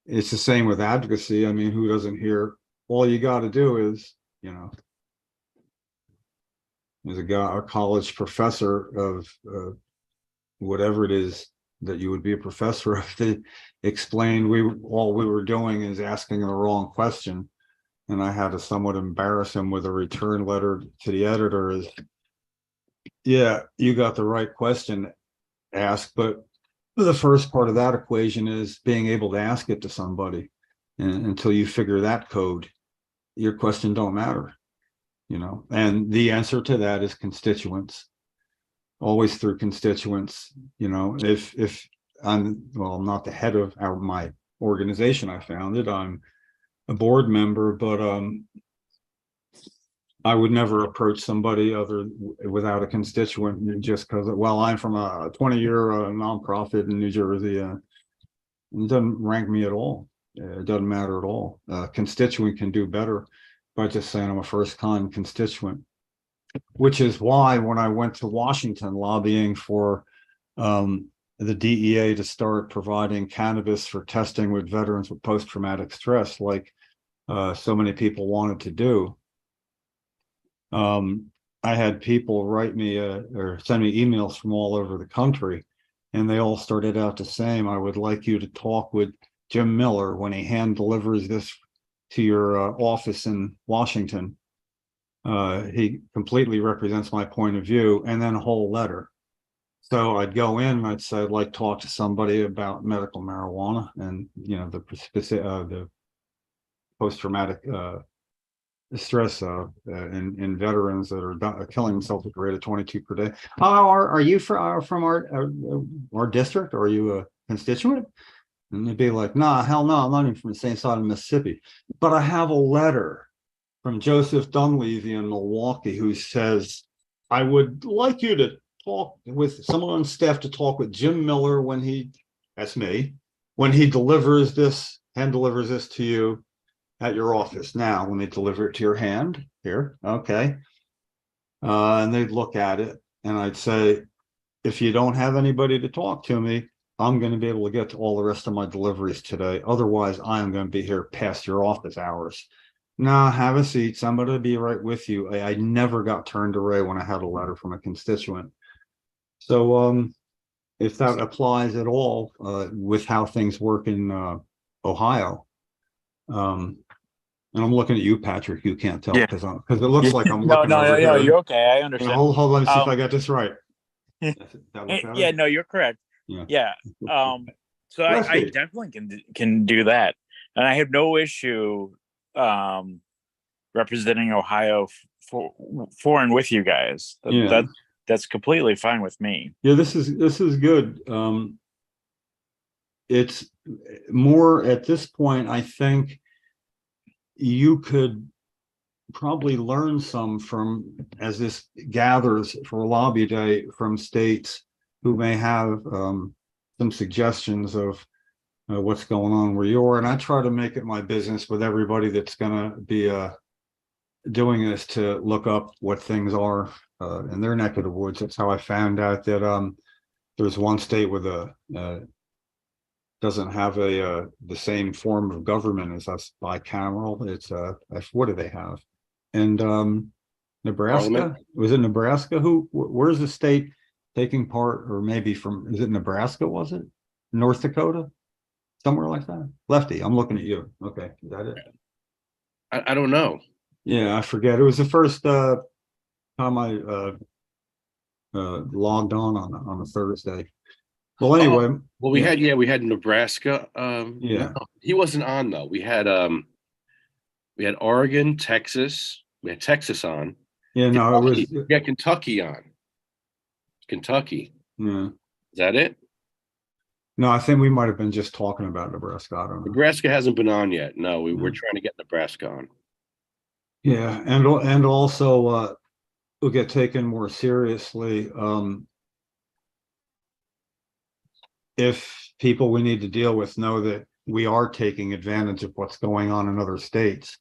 it's the same with advocacy. I mean, who doesn't hear all you got to do is, there's a college professor of whatever it is that you would be a professor of, that explained all we were doing is asking the wrong question. And I had to somewhat embarrass him with a return letter to the editor is, yeah, you got the right question asked, but the first part of that equation is being able to ask it to somebody. And until you figure that code, your question don't matter. And the answer to that is constituents, always through constituents. If I'm not the head of my organization I founded, I'm a board member, but I would never approach somebody without a constituent just because, I'm from a 20-year nonprofit in New Jersey. It doesn't rank me at all. It doesn't matter at all. Constituent can do better by just saying I'm a first-kind constituent, which is why when I went to Washington lobbying for the DEA to start providing cannabis for testing with veterans with post-traumatic stress, like so many people wanted to do, I had people write me or send me emails from all over the country, and they all started out the same. I would like you to talk with Jim Miller when he hand delivers this to your office in Washington. He completely represents my point of view, and then a whole letter. So I'd go in and I'd say, I'd like to talk to somebody about medical marijuana and, the specific, the post-traumatic stress in veterans that are killing themselves at the rate of 22 per day. Are you from our district? Or are you a constituent? And they'd be like, nah, hell no, I'm not even from the same side of Mississippi. But I have a letter from Joseph Dunleavy in Milwaukee who says, I would like you to talk with someone on staff to talk with Jim Miller that's me, when he delivers this to you at your office. Now, when they deliver it to your hand, here, okay. And they'd look at it and I'd say, if you don't have anybody to talk to me, I'm going to be able to get to all the rest of my deliveries today. Otherwise, I'm going to be here past your office hours. Nah, have a seat. Somebody will be right with you. I never got turned away when I had a letter from a constituent. So if that applies at all with how things work in Ohio. And I'm looking at you, Patrick. You can't tell Yeah. because it looks like I'm No, looking no, over no, here. you're okay. I And understand. hold on, see if Um, I got this right. yeah, That look better? yeah, no, you're correct. Yeah. Yeah. So I Lefty. definitely can do that, and I have no issue representing Ohio for and with you guys. Yeah. That's completely fine with me. Yeah, this is good. It's more at this point, I think you could probably learn some from, as this gathers for lobby day, from states who may have some suggestions of what's going on where you are. And I try to make it my business with everybody that's going to be doing this to look up what things are in their neck of the woods. That's how I found out that there's one state with doesn't have the same form of government as us, bicameral. It's what do they have? And Nebraska, Parliament? was it Nebraska? Where's the state taking part, or maybe from, is it Nebraska? Was it North Dakota? Somewhere like that. Lefty, I'm looking at you. Okay, is that it? I don't know. Yeah, I forget. It was the first time I logged on a Thursday. Well, anyway, Well, we had Nebraska. Yeah. No, he wasn't on though. We had Oregon, Texas. We had Texas on. yeah, no, it was, We got Kentucky on. Kentucky. yeah. Is that it? No, I think we might have been just talking about Nebraska. I don't know. Nebraska hasn't been on yet. No, we're trying to get Nebraska on. Yeah, and also we'll get taken more seriously if people we need to deal with know that we are taking advantage of what's going on in other states.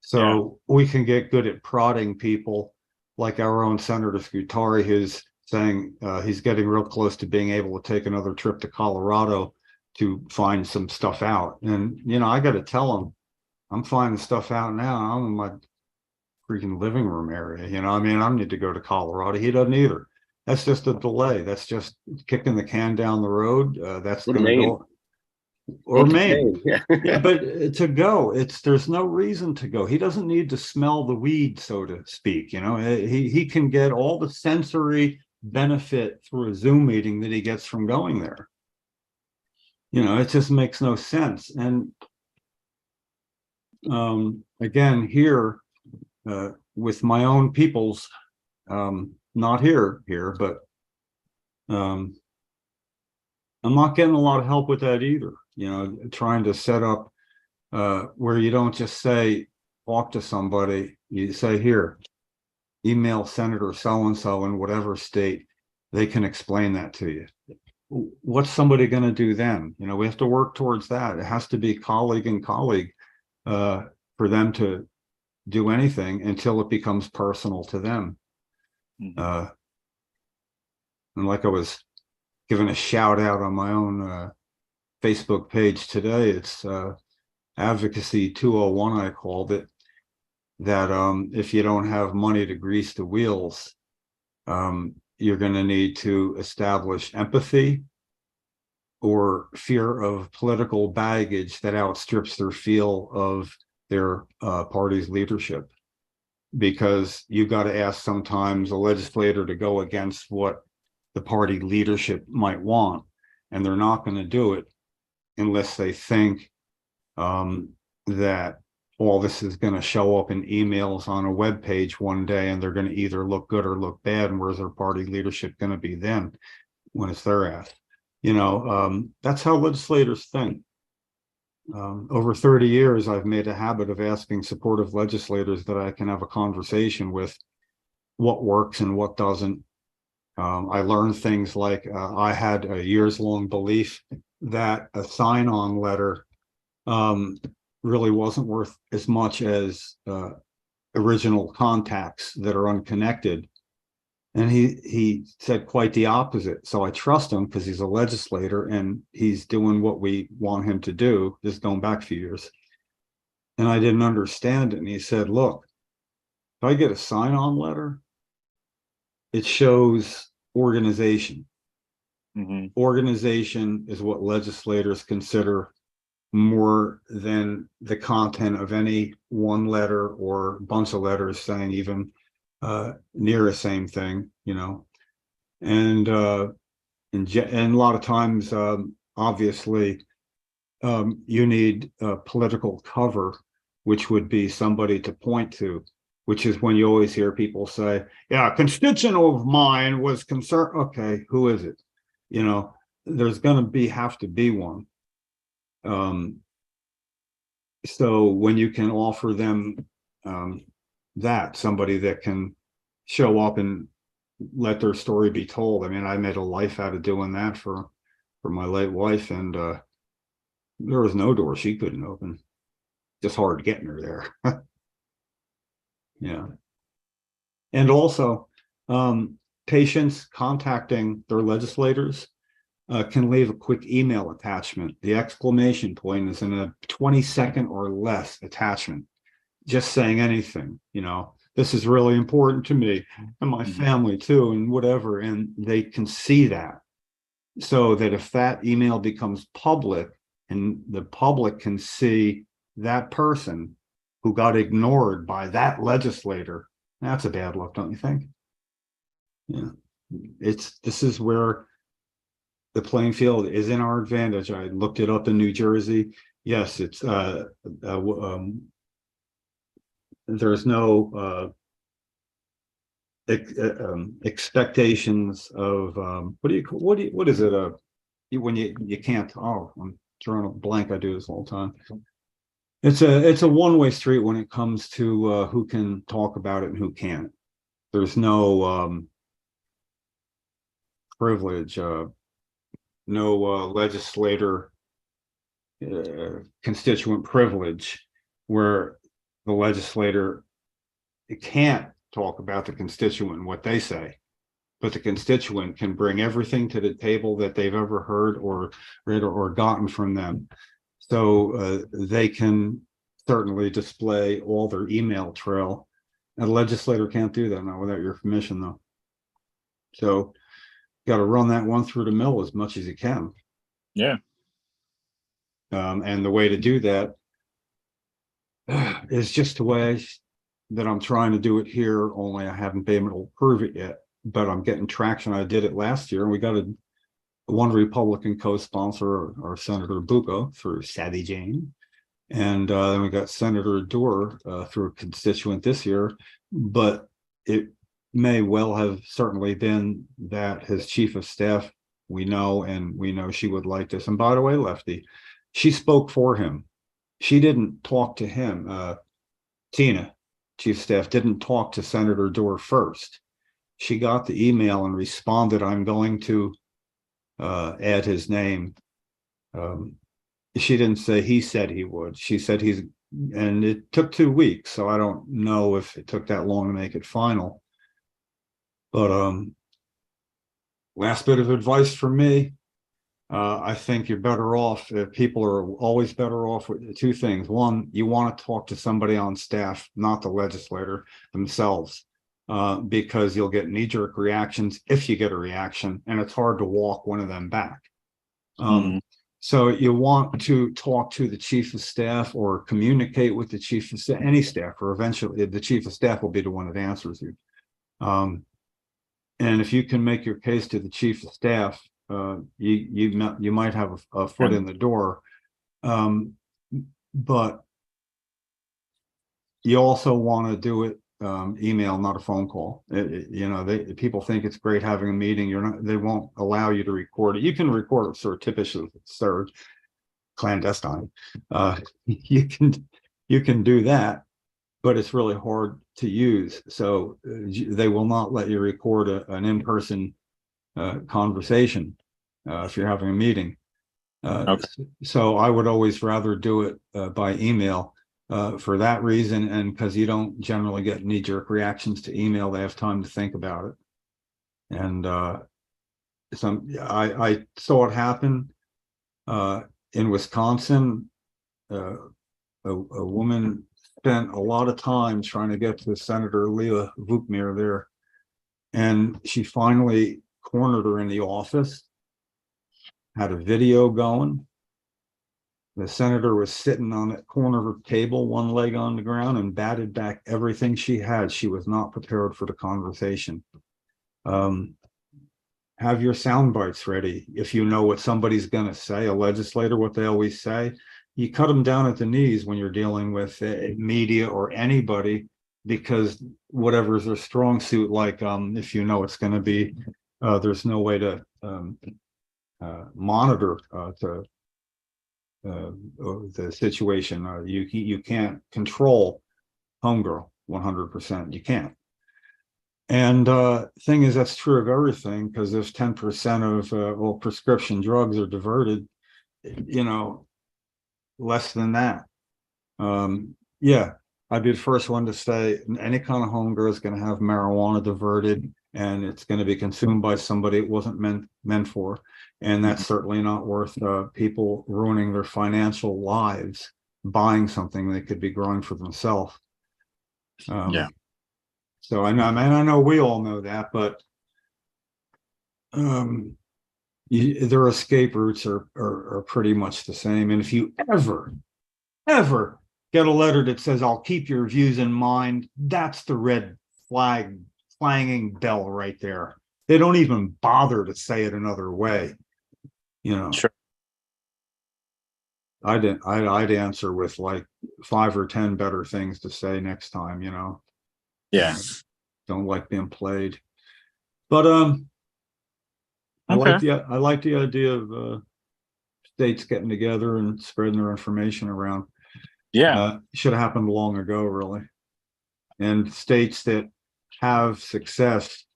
So we can get good at prodding people, like our own Senator Scutari, who's saying he's getting real close to being able to take another trip to Colorado to find some stuff out. And, you know, I got to tell him, I'm finding stuff out now. I'm in my freaking living room area. You know, I mean, I don't need to go to Colorado. He doesn't either. That's just a delay. That's just kicking the can down the road. That's going to go. Or Maine. Yeah. Yeah, but to go, there's no reason to go. He doesn't need to smell the weed, so to speak. You know, he can get all the sensory benefit through a Zoom meeting that he gets from going there. You know, it just makes no sense. And again, here with my own peoples, not here, but I'm not getting a lot of help with that either. You know, trying to set up where you don't just say, talk to somebody, you say, here, email Senator so-and-so in whatever state, they can explain that to you. What's somebody going to do then? You know, we have to work towards that. It has to be colleague and colleague for them to do anything until it becomes personal to them. And like I was giving a shout out on my own Facebook page today, it's advocacy 201, I called it, that if you don't have money to grease the wheels, you're going to need to establish empathy or fear of political baggage that outstrips their feel of their party's leadership. Because you've got to ask sometimes a legislator to go against what the party leadership might want, and they're not going to do it unless they think that all this is going to show up in emails on a web page one day, and they're going to either look good or look bad. And where's their party leadership going to be then when it's their ass? You know, that's how legislators think. Over 30 years, I've made a habit of asking supportive legislators that I can have a conversation with what works and what doesn't. I learned things like I had a years-long belief that a sign-on letter really wasn't worth as much as original contacts that are unconnected. And he said quite the opposite. So I trust him because he's a legislator and he's doing what we want him to do, just going back a few years. And I didn't understand it. And he said, look, if I get a sign-on letter, it shows organization. Organization is what legislators consider more than the content of any one letter or bunch of letters saying even near the same thing, you know. And and a lot of times, obviously, you need political cover, which would be somebody to point to, which is when you always hear people say, yeah, a constituent of mine was concerned. Okay, who is it? You know, there's going to have to be one. So when you can offer them that, somebody that can show up and let their story be told. I mean, I made a life out of doing that for my late wife, and there was no door she couldn't open. Just hard getting her there. Yeah. And also, patients contacting their legislators can leave a quick email attachment. The exclamation point is in a 20-second or less attachment, just saying anything, you know, this is really important to me and my family too, and whatever. And they can see that, so that if that email becomes public and the public can see that person who got ignored by that legislator, that's a bad look, don't you think? Yeah. This is where the playing field is in our advantage. I looked it up in New Jersey. Yes, it's there's no expectations of what is it? When you can't. Oh, I'm drawing a blank. I do this all the time. It's a one-way street when it comes to who can talk about it and who can't. There's no privilege. No legislator constituent privilege where the legislator can't talk about the constituent and what they say, but the constituent can bring everything to the table that they've ever heard or read or gotten from them. So they can certainly display all their email trail. And a legislator can't do that now without your permission, though. So got to run that one through the mill as much as you can. Yeah. And the way to do that is just the way that I'm trying to do it here, only I haven't been able to prove it yet, but I'm getting traction. I did it last year, and we got one Republican co-sponsor, or Senator Bucco, through Savvy Jane. And then we got Senator Dorr through a constituent this year, but it may well have certainly been that his chief of staff, we know she would like this. And by the way, Lefty, she spoke for him. She didn't talk to him. Tina, chief of staff, didn't talk to Senator Dorr first. She got the email and responded, I'm going to add his name. She didn't say he said he would. She said and it took 2 weeks. So I don't know if it took that long to make it final. But last bit of advice from me, I think you're better off, if people are always better off with two things. One, you want to talk to somebody on staff, not the legislator themselves, because you'll get knee-jerk reactions if you get a reaction, and it's hard to walk one of them back. So you want to talk to the chief of staff or communicate with the chief of staff, any staff, or eventually the chief of staff will be the one that answers you. And if you can make your case to the chief of staff, you might have a foot in the door. But you also want to do it email, not a phone call. People think it's great having a meeting. They won't allow you to record it. You can record it surreptitiously, clandestine. You can do that, but it's really hard to use. So they will not let you record an in-person conversation if you're having a meeting. Okay. So I would always rather do it by email for that reason, and because you don't generally get knee-jerk reactions to email. They have time to think about it. And I saw it happen in Wisconsin. A woman spent a lot of time trying to get to Senator Leah Vukmir there, and she finally cornered her in the office, had a video going, The senator was sitting on that corner of her table, one leg on the ground, and batted back everything she had. She was not prepared for the conversation. Have your sound bites ready. If you know what somebody's going to say, a legislator, what they always say, you cut them down at the knees when you're dealing with media or anybody, because whatever's their strong suit, like if you know it's going to be, there's no way to monitor the situation. You can't control homegirl 100%. You can't. And thing is, that's true of everything, because if 10% of prescription drugs are diverted, less than that. Yeah, I'd be the first one to say any kind of homegirl is going to have marijuana diverted, and it's going to be consumed by somebody it wasn't meant for. And that's certainly not worth people ruining their financial lives buying something they could be growing for themselves. Yeah. So I know we all know that, but their escape routes are pretty much the same. And if you ever get a letter that says, "I'll keep your views in mind," that's the red flag clanging bell right there. They don't even bother to say it another way. Sure. I'd answer with like 5 or 10 better things to say next time, Yeah. Don't like being played. But I Okay. like the idea of states getting together and spreading their information around. Yeah. Should have happened long ago, really. And states that have success,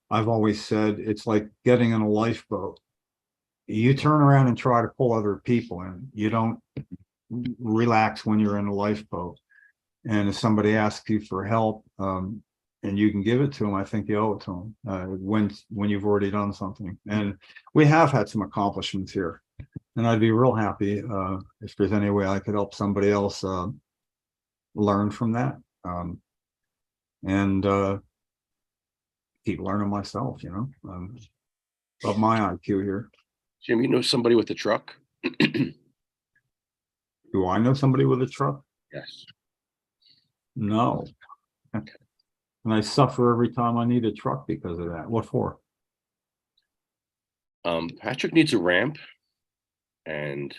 I've always said, it's like getting in a lifeboat. You turn around and try to pull other people in. You don't relax when you're in a lifeboat. And if somebody asks you for help, and you can give it to them, I think you owe it to them when you've already done something. And we have had some accomplishments here, and I'd be real happy if there's any way I could help somebody else learn from that, and keep learning myself. Up my IQ here. Jim, you know somebody with a truck? Do I know somebody with a truck? Yes. No. And I suffer every time I need a truck because of that. What for? Patrick needs a ramp, and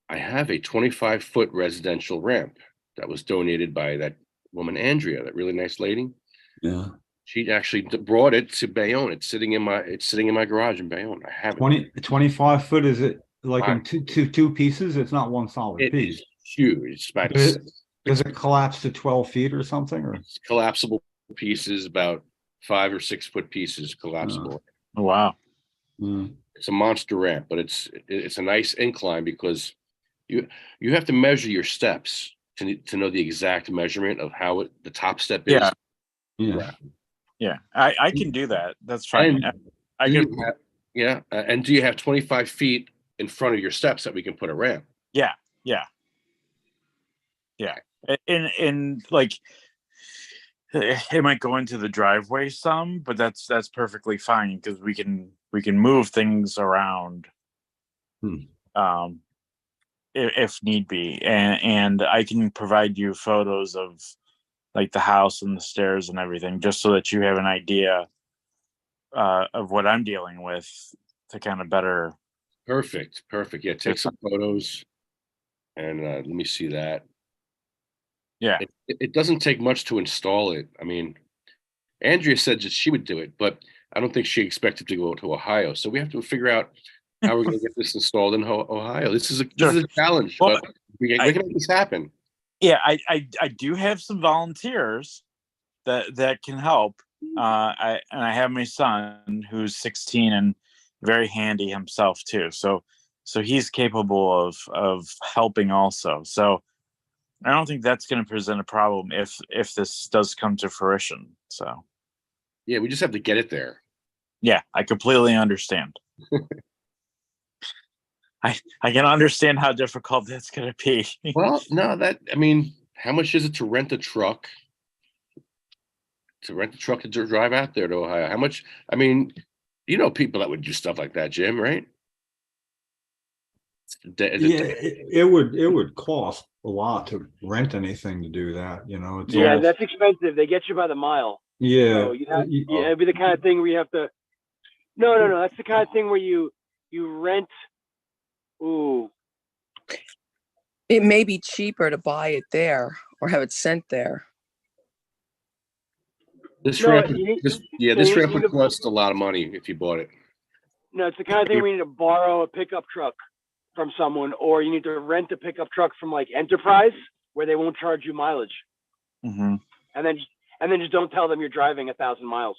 I have a 25-foot residential ramp that was donated by that woman, Andrea, that really nice lady. Yeah. She actually brought it to Bayonne. It's sitting in my garage in Bayonne. I have it. 25 foot, is it like in two pieces? It's not one solid It piece. is huge. It's about Does it collapse to 12 feet or something? Or it's collapsible pieces, about 5 or 6 foot pieces collapsible. Oh, wow. It's a monster ramp, but it's a nice incline, because you have to measure your steps to know the exact measurement of how the top step is. Yeah. Yeah. Yeah. I can do that. That's fine. And do you have 25 feet in front of your steps that we can put a ramp? Yeah. Yeah. Yeah. And like, it might go into the driveway some, but that's perfectly fine, because we can move things around if need be, and I can provide you photos of like the house and the stairs and everything, just so that you have an idea of what I'm dealing with, to kind of better. Perfect. Yeah, take some photos, and let me see that. Yeah. It doesn't take much to install it. I mean, Andrea said that she would do it, but I don't think she expected to go to Ohio. So we have to figure out how we're going to get this installed in Ohio. This is a challenge, well, but we can make this happen. Yeah, I do have some volunteers that can help. I have my son, who's 16 and very handy himself too. So he's capable of helping also. So I don't think that's going to present a problem if this does come to fruition. So yeah, we just have to get it there. Yeah, I completely understand. I can understand how difficult that's going to be. Well, no, how much is it to rent a truck? To drive out there to Ohio? How much? People that would do stuff like that, Jim, right? Yeah, it would cost a lot to rent anything to do that, you know. It's Yeah. Yeah, almost, that's expensive. They get you by the mile. yeah. So yeah, it'd be the kind of thing where you have to. No. That's the kind of thing where you rent. Ooh. It may be cheaper to buy it there or have it sent there. This No, ramp, you need, this you ramp need would to, cost a lot of money if you bought it. no, it's the kind of thing where you need to borrow a pickup truck from someone, or you need to rent a pickup truck from like Enterprise, where they won't charge you mileage, Hmm. and then just don't tell them you're driving 1,000 miles.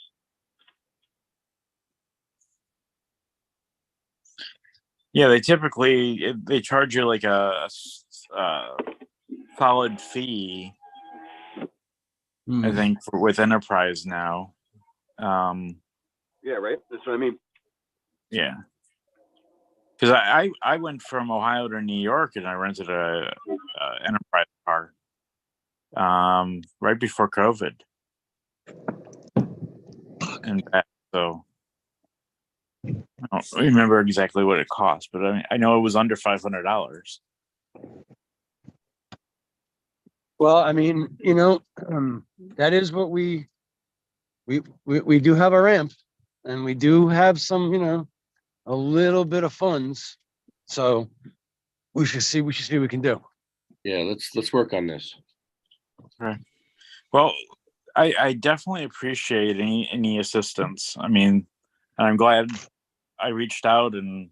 Yeah, they typically they charge you like a solid fee. I think with Enterprise now. Yeah, right. That's what I mean. Yeah, because I went from Ohio to New York and I rented a Enterprise car right before COVID and back, so I don't remember exactly what it cost, but I know it was under $500. Well, I mean, that is what we do have a ramp, and we do have some, a little bit of funds. So we should see what we can do. Yeah, let's work on this. Okay. Well, I definitely appreciate any assistance. I mean, I'm glad I reached out and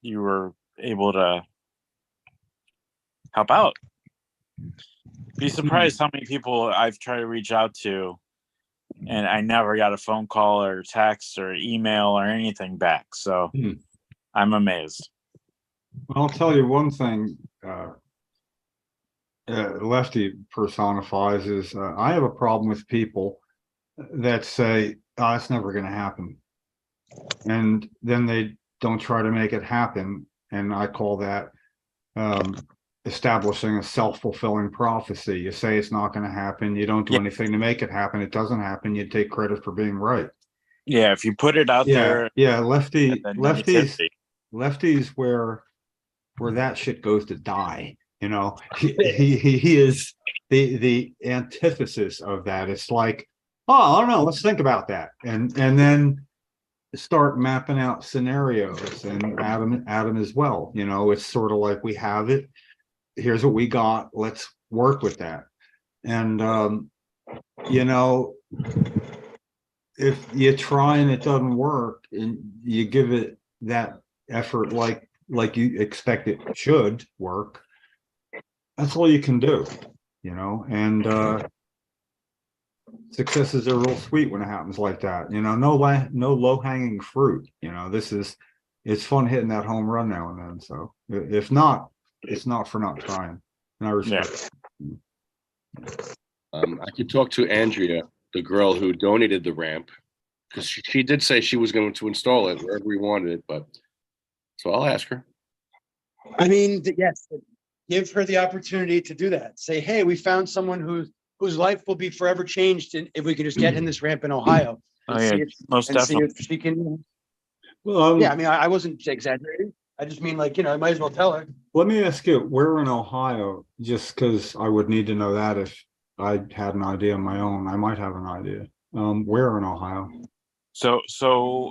you were able to help out. Be surprised how many people I've tried to reach out to and I never got a phone call or text or email or anything back. So I'm amazed. I'll tell you one thing, Lefty personifies is I have a problem with people that say, oh, it's never going to happen. And then they don't try to make it happen. And I call that establishing a self-fulfilling prophecy. You say it's not going to happen. You don't do anything to make it happen. It doesn't happen. You take credit for being right. Yeah, if you put it out there. Yeah, lefties where that shit goes to die. You know, he is the antithesis of that. It's like, oh, I don't know, let's think about that. And then start mapping out scenarios, and Adam as well. You know, it's sort of like we have it. Here's what we got. Let's work with that. And if you try and it doesn't work and you give it that effort like you expect it should work, that's all you can do, and successes are real sweet when it happens like that. No low-hanging fruit. It's fun hitting that home run now and then. So if not, it's not for not trying. And I respect it. I could talk to Andrea, the girl who donated the ramp, because she did say she was going to install it wherever we wanted it, but so I'll ask her. I mean, yes, give her the opportunity to do that. Say, hey, we found someone whose life will be forever changed, and if we can just get him this ramp in Ohio, most definitely. See if she can. Well, yeah, I mean, I wasn't exaggerating. I just mean, like, I might as well tell her. Let me ask you, where in Ohio? Just because I would need to know that if I had an idea of my own. I might have an idea. Where in Ohio? So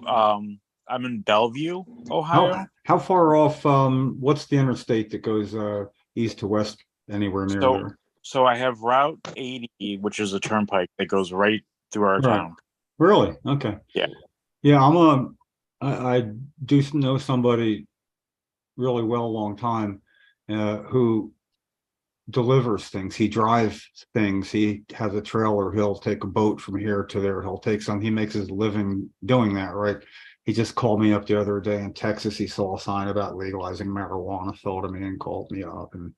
I'm in Bellevue, Ohio. How far off? What's the interstate that goes east to west? Anywhere near there? So I have Route 80, which is a turnpike that goes right through our town. Really? Okay. Yeah. I do know somebody really well, a long time, who delivers things. He drives things. He has a trailer. He'll take a boat from here to there. He'll take some. He makes his living doing that, right? He just called me up the other day in Texas. He saw a sign about legalizing marijuana, filled him in, called me up, and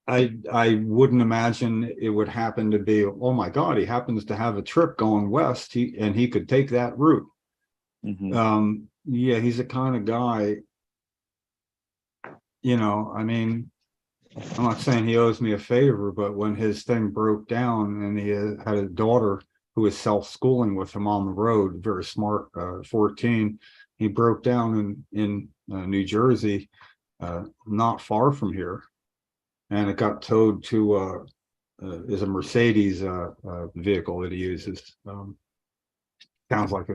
I wouldn't imagine it would happen to be, oh my God, he happens to have a trip going west, and he could take that route. Yeah, he's the kind of guy, I mean, I'm not saying he owes me a favor, but when his thing broke down and he had a daughter who was self-schooling with him on the road, very smart, 14, he broke down in New Jersey, not far from here, and it got towed to is a Mercedes vehicle that he uses. Sounds like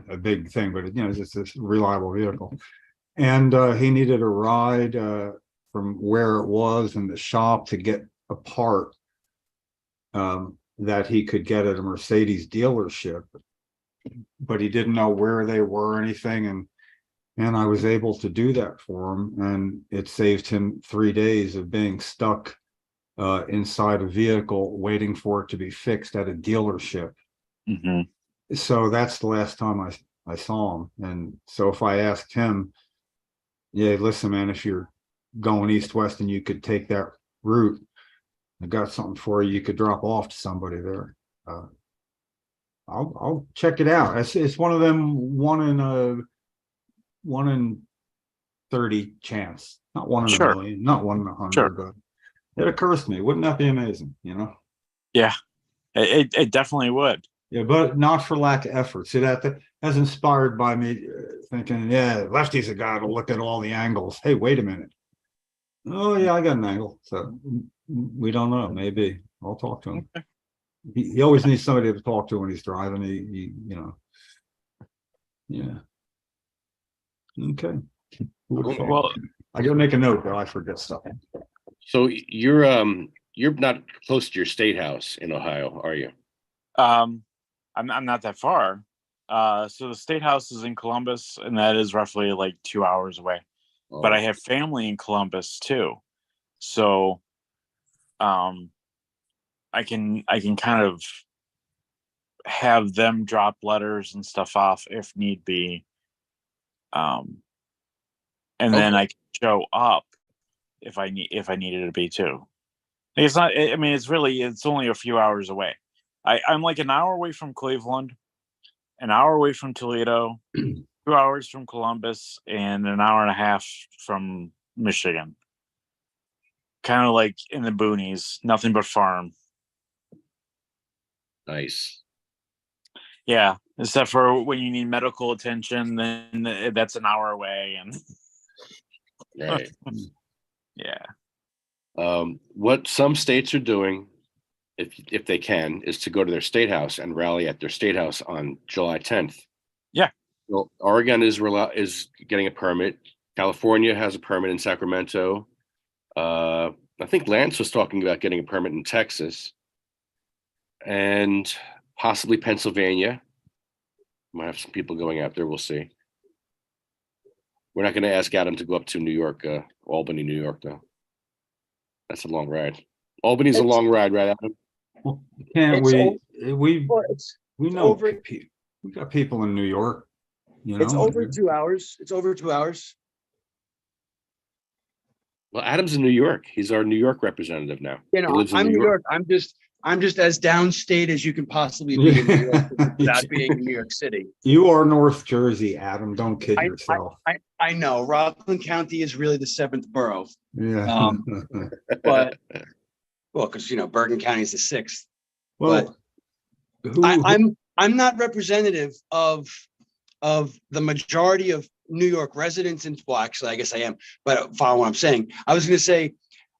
a big thing, but it's just this reliable vehicle. And he needed a ride from where it was in the shop to get a part that he could get at a Mercedes dealership, but he didn't know where they were or anything. And I was able to do that for him, and it saved him 3 days of being stuck inside a vehicle waiting for it to be fixed at a dealership. Mm-hmm. So that's the last time I saw him. And so if I asked him, yeah, listen, man, if you're going east-west and you could take that route, I got something for you. You could drop off to somebody there. I'll check it out. It's one of them 1 in 30 chance, not 1 in Sure. a million, not 1 in 100. Sure. But it occurs to me, wouldn't that be amazing? Yeah, it definitely would. Yeah, but not for lack of effort. See, that's inspired by me thinking, yeah, Lefty's a guy to look at all the angles. Hey, wait a minute. Oh yeah, I got an angle. So we don't know. Maybe I'll talk to him. Okay. He always needs somebody to talk to when he's driving. Yeah. Okay. Well, I gotta make a note, but I forget stuff. So you're not close to your state house in Ohio, are you? I'm not that far. So the state house is in Columbus, and that is roughly like 2 hours away. Oh. But I have family in Columbus too, so I can kind of have them drop letters and stuff off if need be, and then I can show up if I needed to be too. It's not. I mean, it's only a few hours away. I'm like an hour away from Cleveland, an hour away from Toledo, 2 hours from Columbus, and an hour and a half from Michigan. Kind of like in the boonies, nothing but farm. Nice. Yeah, except for when you need medical attention, then that's an hour away, and Right. yeah. What some states are doing, if they can, is to go to their state house and rally at their state house on July 10th. Yeah. Well, Oregon is getting a permit. California has a permit in Sacramento. I think Lance was talking about getting a permit in Texas, and possibly Pennsylvania. Might have some people going out there. We'll see. We're not going to ask Adam to go up to New York, Albany, New York, though. That's a long ride. Albany's a long ride, right, Adam? Well, can't we know over- we got people in New York, It's over 2 hours. It's over 2 hours. Well, Adam's in New York. He's our New York representative now. He He lives in I'm New New York. York. I'm just as downstate as you can possibly be in New York without being in New York City. You are North Jersey, Adam. Don't kid yourself. I know Rockland County is really the 7th borough, Yeah. but because Bergen County is the 6th. Well, I'm not representative of the majority of New York residents, and well, actually, I guess I am. But follow what I'm saying. I was going to say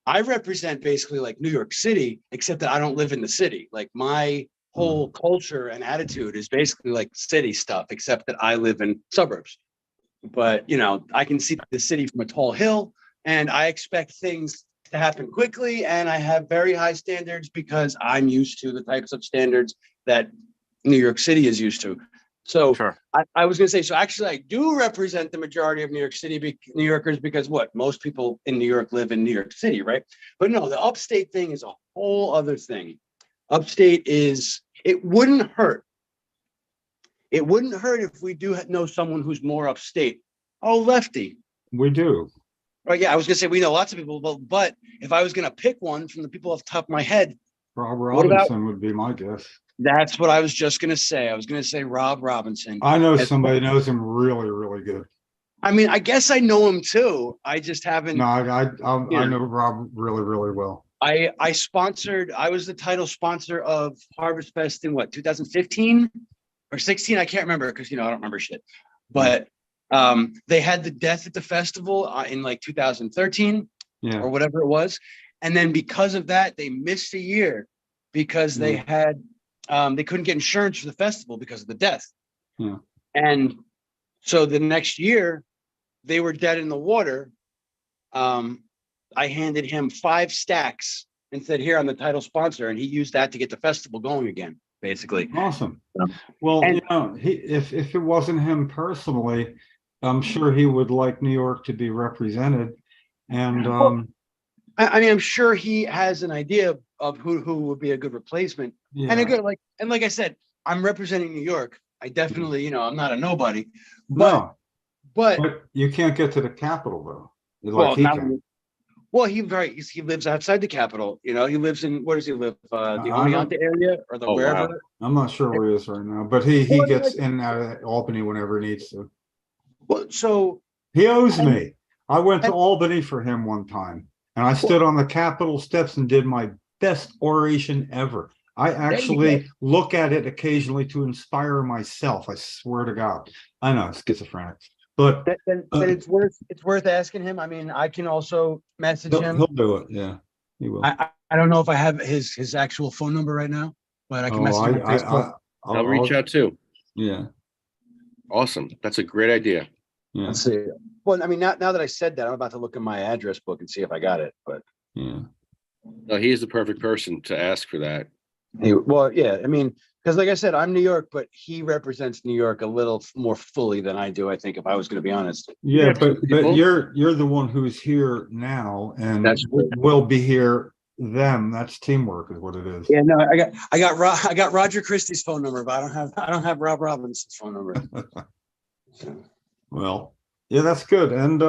I represent basically like New York City, except that I don't live in the city. Like my whole culture and attitude is basically like city stuff, except that I live in suburbs. But I can see the city from a tall hill, and I expect things to happen quickly, and I have very high standards because I'm used to the types of standards that New York City is used to. So Sure. I was going to say, so actually I do represent the majority of New York City, New Yorkers, because most people in New York live in New York City, right? But no, the upstate thing is a whole other thing. Upstate it wouldn't hurt. It wouldn't hurt if we do know someone who's more upstate. Oh, Lefty. we do. Right, yeah, I was going to say we know lots of people, but if I was going to pick one from the people off the top of my head, Rob What about- Robinson would be my guess. that's what I was just going to say. I was going to say Rob Robinson. I know somebody knows him really, really good. I mean, I guess I know him too. I just haven't. No, I know Rob really, really well. I was the title sponsor of Harvest Fest in 2015 or 16? I can't remember because I don't remember shit. But They had the death at the festival in like 2013 Yeah. or whatever it was. And then because of that, they missed a year because they had, they couldn't get insurance for the festival because of the death. Yeah. And so the next year they were dead in the water. I handed him 5 stacks and said, here, I'm the title sponsor. And he used that to get the festival going again, basically. Awesome. Yeah. Well, And- you know, if it wasn't him personally, I'm sure he would like New York to be represented. And I mean, I'm sure he has an idea of who would be a good replacement. yeah. And a good, like I said, I'm representing New York. I definitely, I'm not a nobody, but But you can't get to the capital though. Like he lives outside the capital. He lives in, where does he live? The Oneonta area or the wherever. Wow. I'm not sure where he is right now, but he Well, gets in and out of Albany whenever he needs to. Well, so He owes me. I went to Albany for him one time, and I stood on the Capitol steps and did my best oration ever. I actually look at it occasionally to inspire myself. I swear to God. I know, schizophrenic, but then it's worth asking him. I mean, I can also message him. he'll do it. Yeah, he will. I don't know if I have his actual phone number right now, but I can message him on Facebook. I'll reach out too. Yeah. Awesome. That's a great idea. Yeah. Let's see. Well, I mean, now that I said that, I'm about to look in my address book and see if I got it. But Yeah. No, he is the perfect person to ask for that. well, yeah, I mean, because like I said, I'm New York, but he represents New York a little more fully than I do, I think, if I was going to be honest. Yeah, Yeah, but people- you're the one who's here now, and That's true. will be here. That's teamwork, is what it is. Yeah, no, I got Roger Christie's phone number, but I don't have Rob Robinson's phone number. So. Well, yeah, that's good. And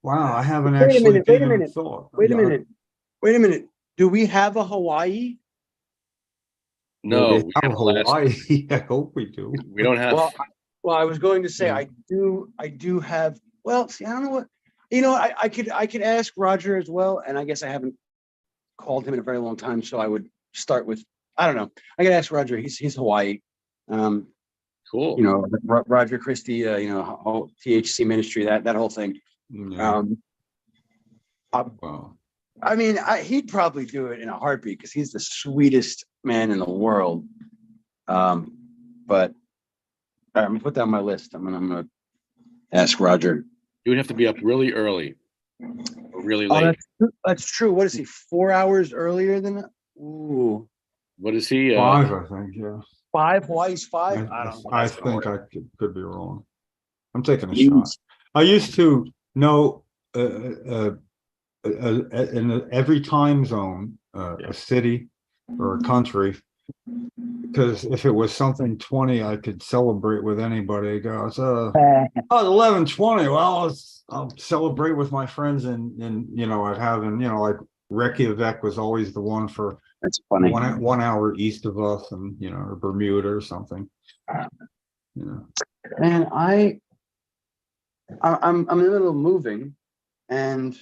wow, I haven't Wait a actually minute, wait a given minute, thought. Wait a Yeah, minute. Do we have a Hawaii? No, we we have have a last- Hawaii. I hope we do. we don't have. Well, I was going to say Yeah. I do have. Well, see, I don't know what. I could ask Roger as well, and I guess I haven't called him in a very long time, so I would start with. I don't know. I could ask Roger. He's Hawaii. Cool. Roger Christie. THC ministry. That whole thing. Yeah. Wow. I mean, he'd probably do it in a heartbeat because he's the sweetest man in the world. But all right, I'm gonna put that on my list. I'm gonna ask Roger. You would have to be up really early, or really late. That's true. What is he? 4 hours earlier than that? Ooh, What is he? 5, I think. Yeah. 5. Hawaii's 5. I don't know. I think I could be wrong. I'm taking a Jeez. shot. I used to know in every time zone, a city or a country, because if it was something 20, I could celebrate with anybody. Goes, oh, 11:20. Well, I'll celebrate with my friends, and I'd have, and like Reykjavik was always the one for That's funny. 1 hour east of us, and or Bermuda or something. Man, I'm in the middle of moving, and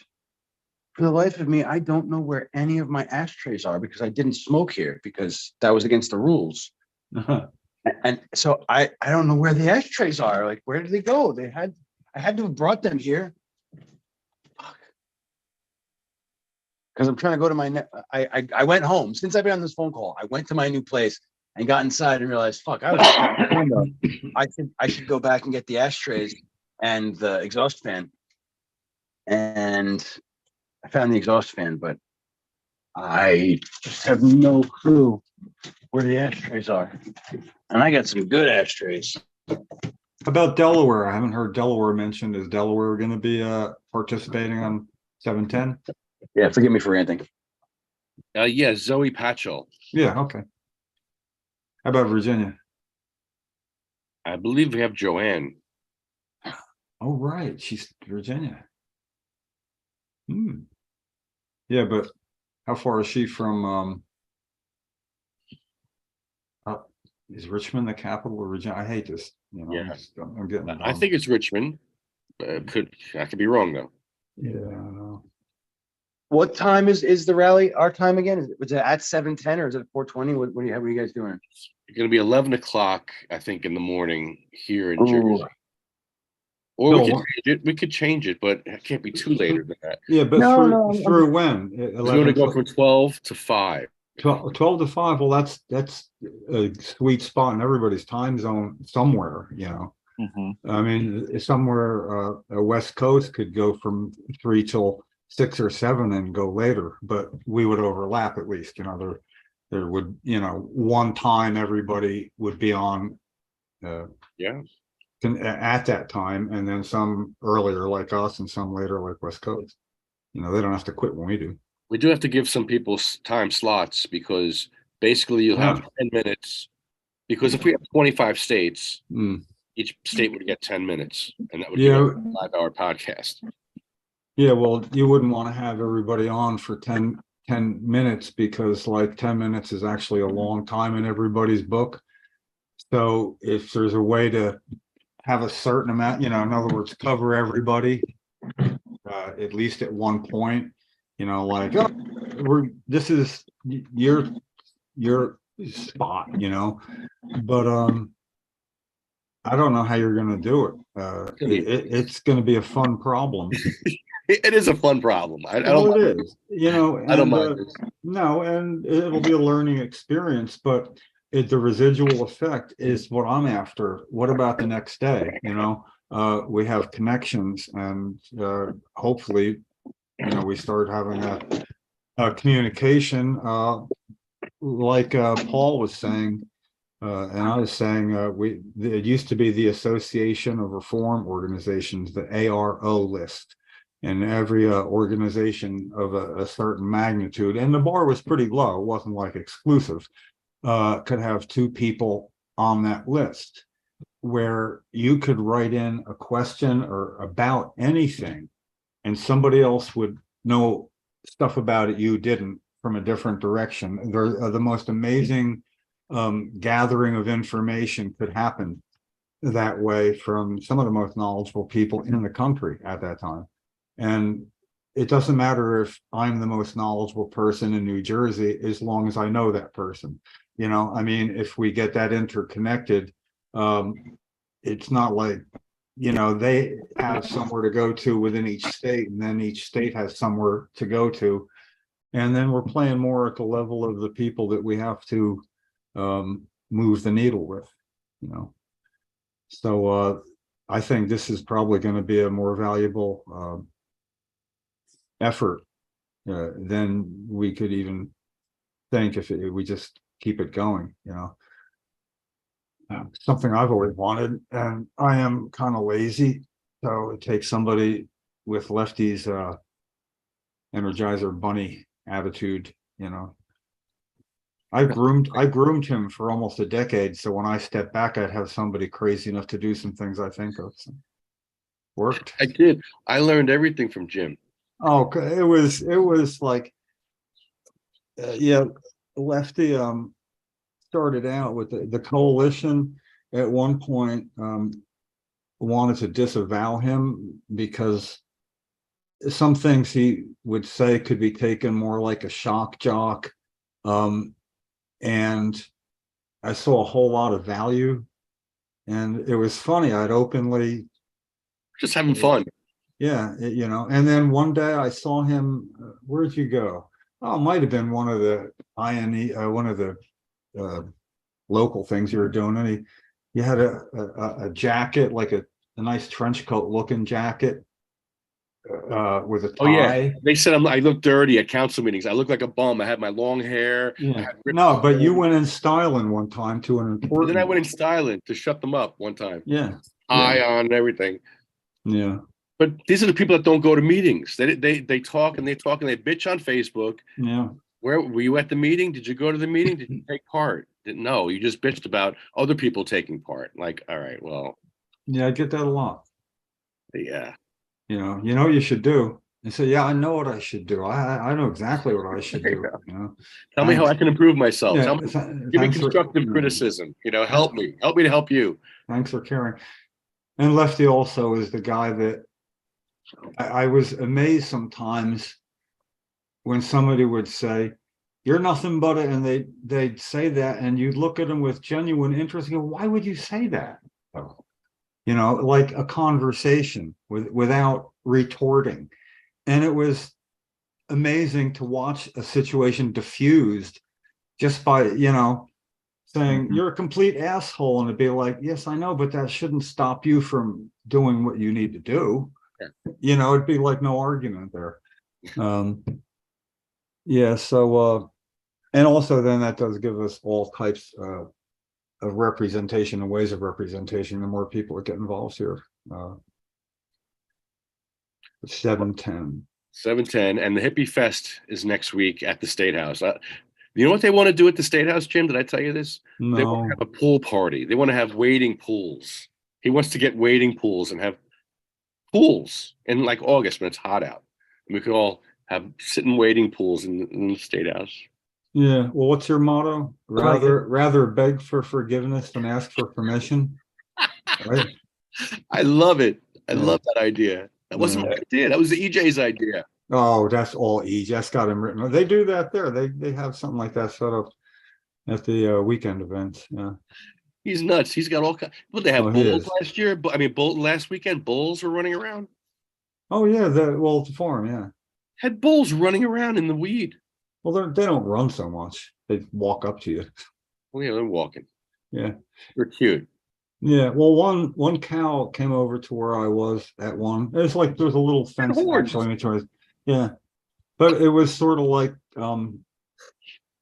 for the life of me, I don't know where any of my ashtrays are because I didn't smoke here because that was against the rules. And so I don't know where the ashtrays are. Like, where did they go? I had to have brought them here. Because I'm trying to go to my I went home since I've been on this phone call. I went to my new place and got inside and realized, fuck, I should go back and get the ashtrays and the exhaust fan. And I found the exhaust fan, but I just have no clue where the ashtrays are. And I got some good ashtrays. How about Delaware? I haven't heard Delaware mentioned. Is Delaware going to be participating on 710? Yeah, forgive me for ranting. Yeah, Zoe Patchell. Yeah, okay. How about Virginia? I believe we have Joanne. Oh, right. She's Virginia. Yeah, but how far is she from is Richmond the capital of Virginia? I hate this. Yeah. I'm getting I think it's Richmond. I could be wrong though. Yeah, I know. What time is the rally? Our time again? Was it at 7:10 or is it 4:20? What are you guys doing? It's going to be 11 o'clock, I think, in the morning here in Ooh. Jersey. Or No, we could what- change it. We could change it, but it can't be too later than that. Yeah, but No, through, no, I'm- through when? We're going to go from 12 to 5. 12 to 5. Well, that's a sweet spot in everybody's time zone somewhere, you know. Mhm. I mean, somewhere a West Coast could go from 3 till 6 or 7 and go later, but we would overlap at least, you know, there would, you know, one time everybody would be on Yeah. at that time, and then some earlier like us and some later like West Coast. You know, they don't have to quit when we do. We do have to give some people time slots because basically you'll have 10 minutes. Because if we have 25 states, Mm. each state would get 10 minutes, and that would Yeah. give a 5-hour podcast. Yeah, well, you wouldn't want to have everybody on for 10 minutes because like 10 minutes is actually a long time in everybody's book. So if there's a way to have a certain amount, you know, in other words, cover everybody, at least at one point, you know, like, oh, this is your spot, you know, but I don't know how you're going to do it. It's going to be a fun problem. It is a fun problem. I don't Well, mind. it is, you know, I don't and mind this. no, and it'll be a learning experience, but the residual effect is what I'm after. What about the next day? You know, we have connections, and hopefully, you know, we start having a communication, like Paul was saying, and I was saying, it used to be the Association of Reform Organizations, the ARO list. And every organization of a certain magnitude, and the bar was pretty low, it wasn't like exclusive, could have 2 people on that list where you could write in a question or about anything, and somebody else would know stuff about it you didn't from a different direction. The most amazing gathering of information could happen that way from some of the most knowledgeable people in the country at that time. And it doesn't matter if I'm the most knowledgeable person in New Jersey, as long as I know that person. You know, I mean, if we get that interconnected, it's not like, you know, they have somewhere to go to within each state, and then each state has somewhere to go to. And then we're playing more at the level of the people that we have to move the needle with, you know. So I think this is probably going to be a more valuable effort than we could even think if we just keep it going, you know. Something I've always wanted, and I am kind of lazy, so it takes somebody with Lefty's Energizer Bunny attitude, you know. I groomed him for almost a decade, so when I step back, I'd have somebody crazy enough to do some things I think of. So, worked. I did. I learned everything from Jim. Oh, it was like, yeah, Lefty started out with the coalition at one point wanted to disavow him because some things he would say could be taken more like a shock jock, and I saw a whole lot of value, and it was funny. I'd openly Just having fun. Yeah, you know, and then one day I saw him, where'd you go? Oh, it might have been one of the one of the local things you were doing, and he had a jacket, like a nice trench coat looking jacket with a tie. Oh yeah, they said I look dirty at council meetings. I look like a bum. I had my long hair. I Yeah. had ripped No, but hair. you went in styling one time to an And important. then I went in styling to shut them up one time. Yeah. Eye on and everything. Yeah. But these are the people that don't go to meetings. They talk and they talk and they bitch on Facebook. Yeah. Where were you at the meeting? Did you go to the meeting? Did you take part? No, you just bitched about other people taking part. Like, all right, well, Yeah, I get that a lot. yeah. You know what you should do. And say, yeah, I know what I should do. I know exactly what I should do. You know, Tell me how I can improve myself. Yeah, Tell me, give me thanks for- constructive criticism. You know, help me to help you. Thanks for caring. And Lefty also is the guy that I was amazed sometimes when somebody would say, "You're nothing but it," and they'd say that, and you'd look at them with genuine interest and go, "Why would you say that?" Oh, you know, like a conversation without retorting. And it was amazing to watch a situation diffused just by, you know, saying you're a complete asshole, and it'd be like, yes, I know, but that shouldn't stop you from doing what you need to do. Yeah. You know, it'd be like no argument there. Yeah, so and also then that does give us all types of representation and ways of representation. The more people that get involved here. 710. 710, and the Hippie Fest is next week at the State House. You know what they want to do at the State House, Jim? Did I tell you this? They want to No. have a pool party. They want to have wading pools. He wants to get wading pools and have pools in like August when it's hot out. And we could all have sitting wading pools in the State House. Yeah. Well, what's your motto? Rather beg for forgiveness than ask for permission. Right. I love it. I Yeah. love that idea. That wasn't my idea. That was the EJ's idea. Oh, that's all EJ. That's got him written. They do that there. They have something like that set up at the weekend events. Yeah. He's nuts. He's got all kinds. Well, they have Oh, he bulls is. last year. But I mean, last weekend, bulls were running around. Oh yeah, well, the farm, yeah. Had bulls running around in the weed. Well, they don't run so much. They walk up to you. Oh yeah, they're walking. Yeah. They're cute. Yeah. Well, one cow came over to where I was at one. It's like there's a little fence horns. actually in between. Yeah. But it was sort of like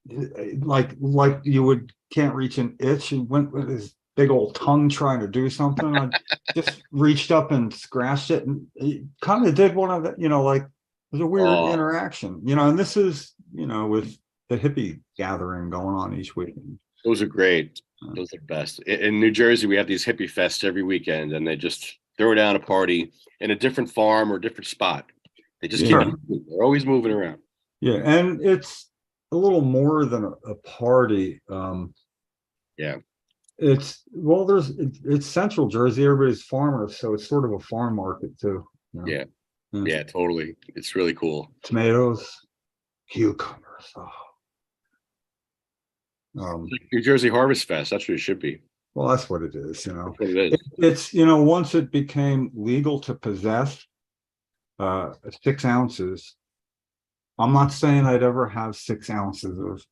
you would can't reach an itch, and went with his big old tongue trying to do something. I just reached up and scratched it, and he kind of did one of the, you know, like it was a weird interaction, you know, and this is, you know, with the hippie gathering going on each weekend. Those are great. Those are the best. In New Jersey, we have these hippie fests every weekend, and they just throw down a party in a different farm or different spot. They just keep it moving. They're always moving around. Yeah, and it's a little more than a party. Yeah. It's Central Jersey. Everybody's farmers, so it's sort of a farm market too. You know? Yeah. Yeah, totally. It's really cool. Tomatoes, cucumbers. New Jersey Harvest Fest. That's what it should be. Well, that's what it is. You know, That's what it is. it's, you know, once it became legal to possess 6 ounces. I'm not saying I'd ever have 6 ounces of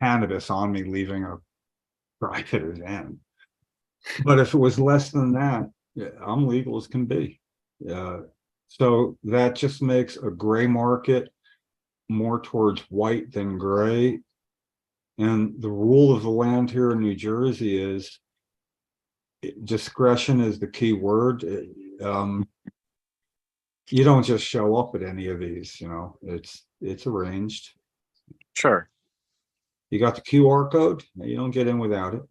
cannabis on me leaving a private event, but if it was less than that, yeah, I'm legal as can be. So that just makes a gray market more towards white than gray. And the rule of the land here in New Jersey is discretion is the key word. You don't just show up at any of these, you know, it's arranged. Sure. You got the QR code, you don't get in without it.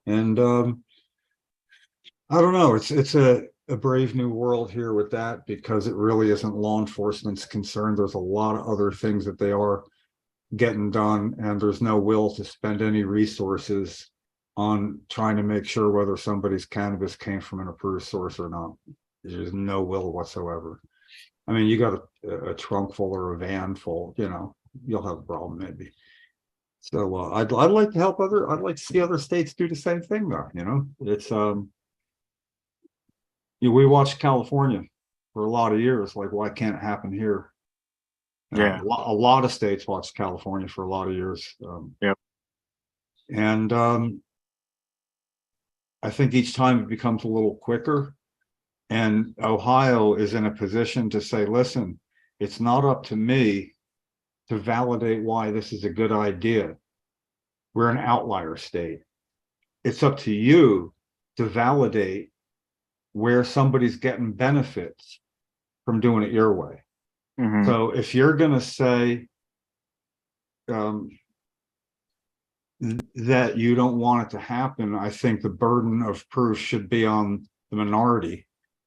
And I don't know, it's a brave new world here with that, because it really isn't law enforcement's concern. There's a lot of other things that they are getting done, and there's no will to spend any resources on trying to make sure whether somebody's cannabis came from an approved source or not. There's no will whatsoever. I mean, you got a trunk full or a van full, you know, you'll have a problem maybe. So I'd like to help I'd like to see other states do the same thing though, you know. It's we watched California for a lot of years, like why can't it happen here? Yeah. A lot of states watched California for a lot of years. Yep. And I think each time it becomes a little quicker. And Ohio is in a position to say, listen, it's not up to me to validate why this is a good idea. We're an outlier state. It's up to you to validate where somebody's getting benefits from doing it your way. Mhm. So if you're going to say that you don't want it to happen, I think the burden of proof should be on the minority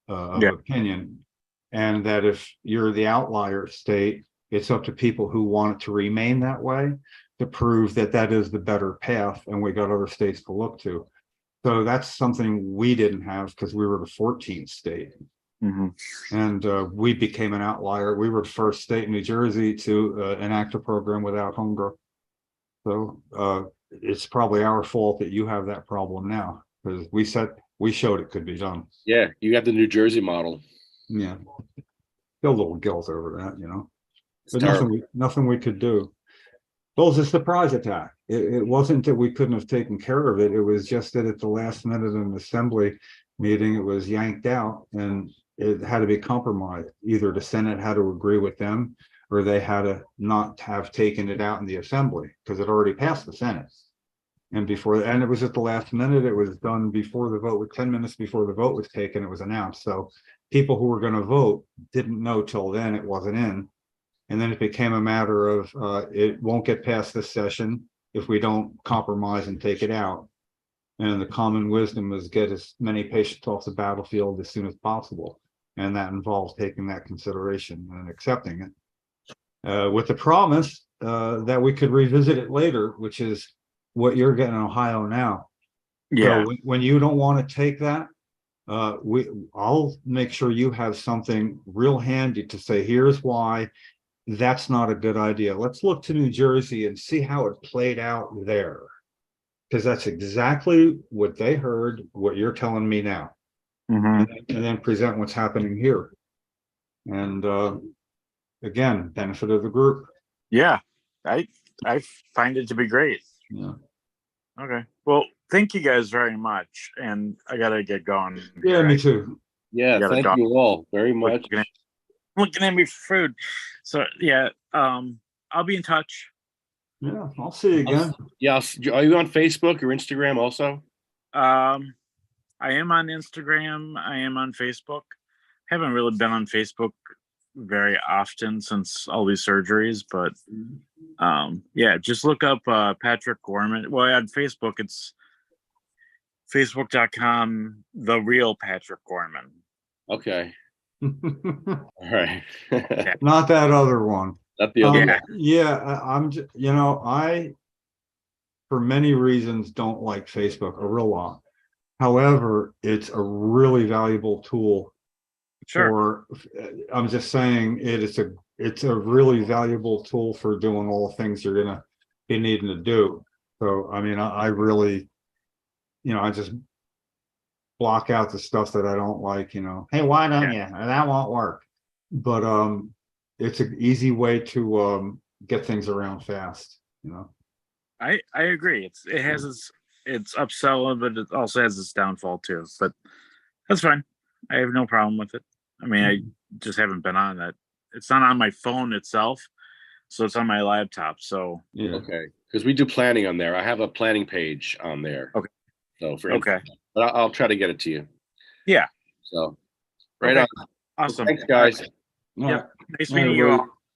of opinion. And that if you're the outlier state, it's up to people who want it to remain that way to prove that that is the better path, and we got other states to look to. So that's something we didn't have because we were the 14th state. Mhm. And we became an outlier. We were the first state in New Jersey to enact a program without home grow. So it's probably our fault that you have that problem now, because we set we showed it could be done. Yeah, you got the New Jersey model. Yeah. Feel a little guilt over that, It's but terrible. nothing we could do. Well, it was a surprise attack. It wasn't that we couldn't have taken care of it. It was just that at the last minute in the assembly meeting, it was yanked out and it had to be compromised. Either the Senate had to agree with them or they had to not have taken it out in the assembly because it already passed the Senate. And it was at the last minute. It was done before the vote, with 10 minutes before the vote was taken, it was announced. So people who were going to vote didn't know till then it wasn't in. And then it became a matter of it won't get past this session if we don't compromise and take it out. And the common wisdom was get as many patients off the battlefield as soon as possible. And that involves taking that consideration and accepting it. With the promise that we could revisit it later, which is what you're getting in Ohio now. Yeah. So when you don't want to take that, I'll make sure you have something real handy to say, here's why that's not a good idea. Let's look to New Jersey and see how it played out there. Because that's exactly what they heard, what you're telling me now. Mhm. And then present what's happening here. And again, benefit of the group. Yeah. I find it to be great. Yeah. Okay. Well, thank you guys very much. And I gotta get going. Yeah, me too. Yeah, got a thank dog. you all very much. Looking at me for food. So yeah, I'll be in touch. Yeah, I'll see you again. Yeah, are you on Facebook or Instagram also? I am on Instagram. I am on Facebook. Haven't really been on Facebook very often since all these surgeries, but yeah, just look up Patrick Gorman. Well, on Facebook, it's facebook.com, the real Patrick Gorman. Okay. All right. Not that other one. Not the other one. Yeah, I'm just, I, for many reasons, don't like Facebook a real lot. However, it's a really valuable tool. Sure. I'm just saying it's a really valuable tool for doing all the things you're gonna be needing to do. So I mean, I really, I just block out the stuff that I don't like. Hey, why don't you? That won't work. But it's an easy way to get things around fast. I agree. It has its upsell, but it also has its downfall too. But that's fine. I have no problem with it. I mean, I just haven't been on that. It's not on my phone itself, so it's on my laptop. So yeah. Okay, because we do planning on there. I have a planning page on there. Okay. So okay. But I'll try to get it to you. Yeah. So right Okay. on. Awesome. Thanks, guys. All right. Nice meeting you all.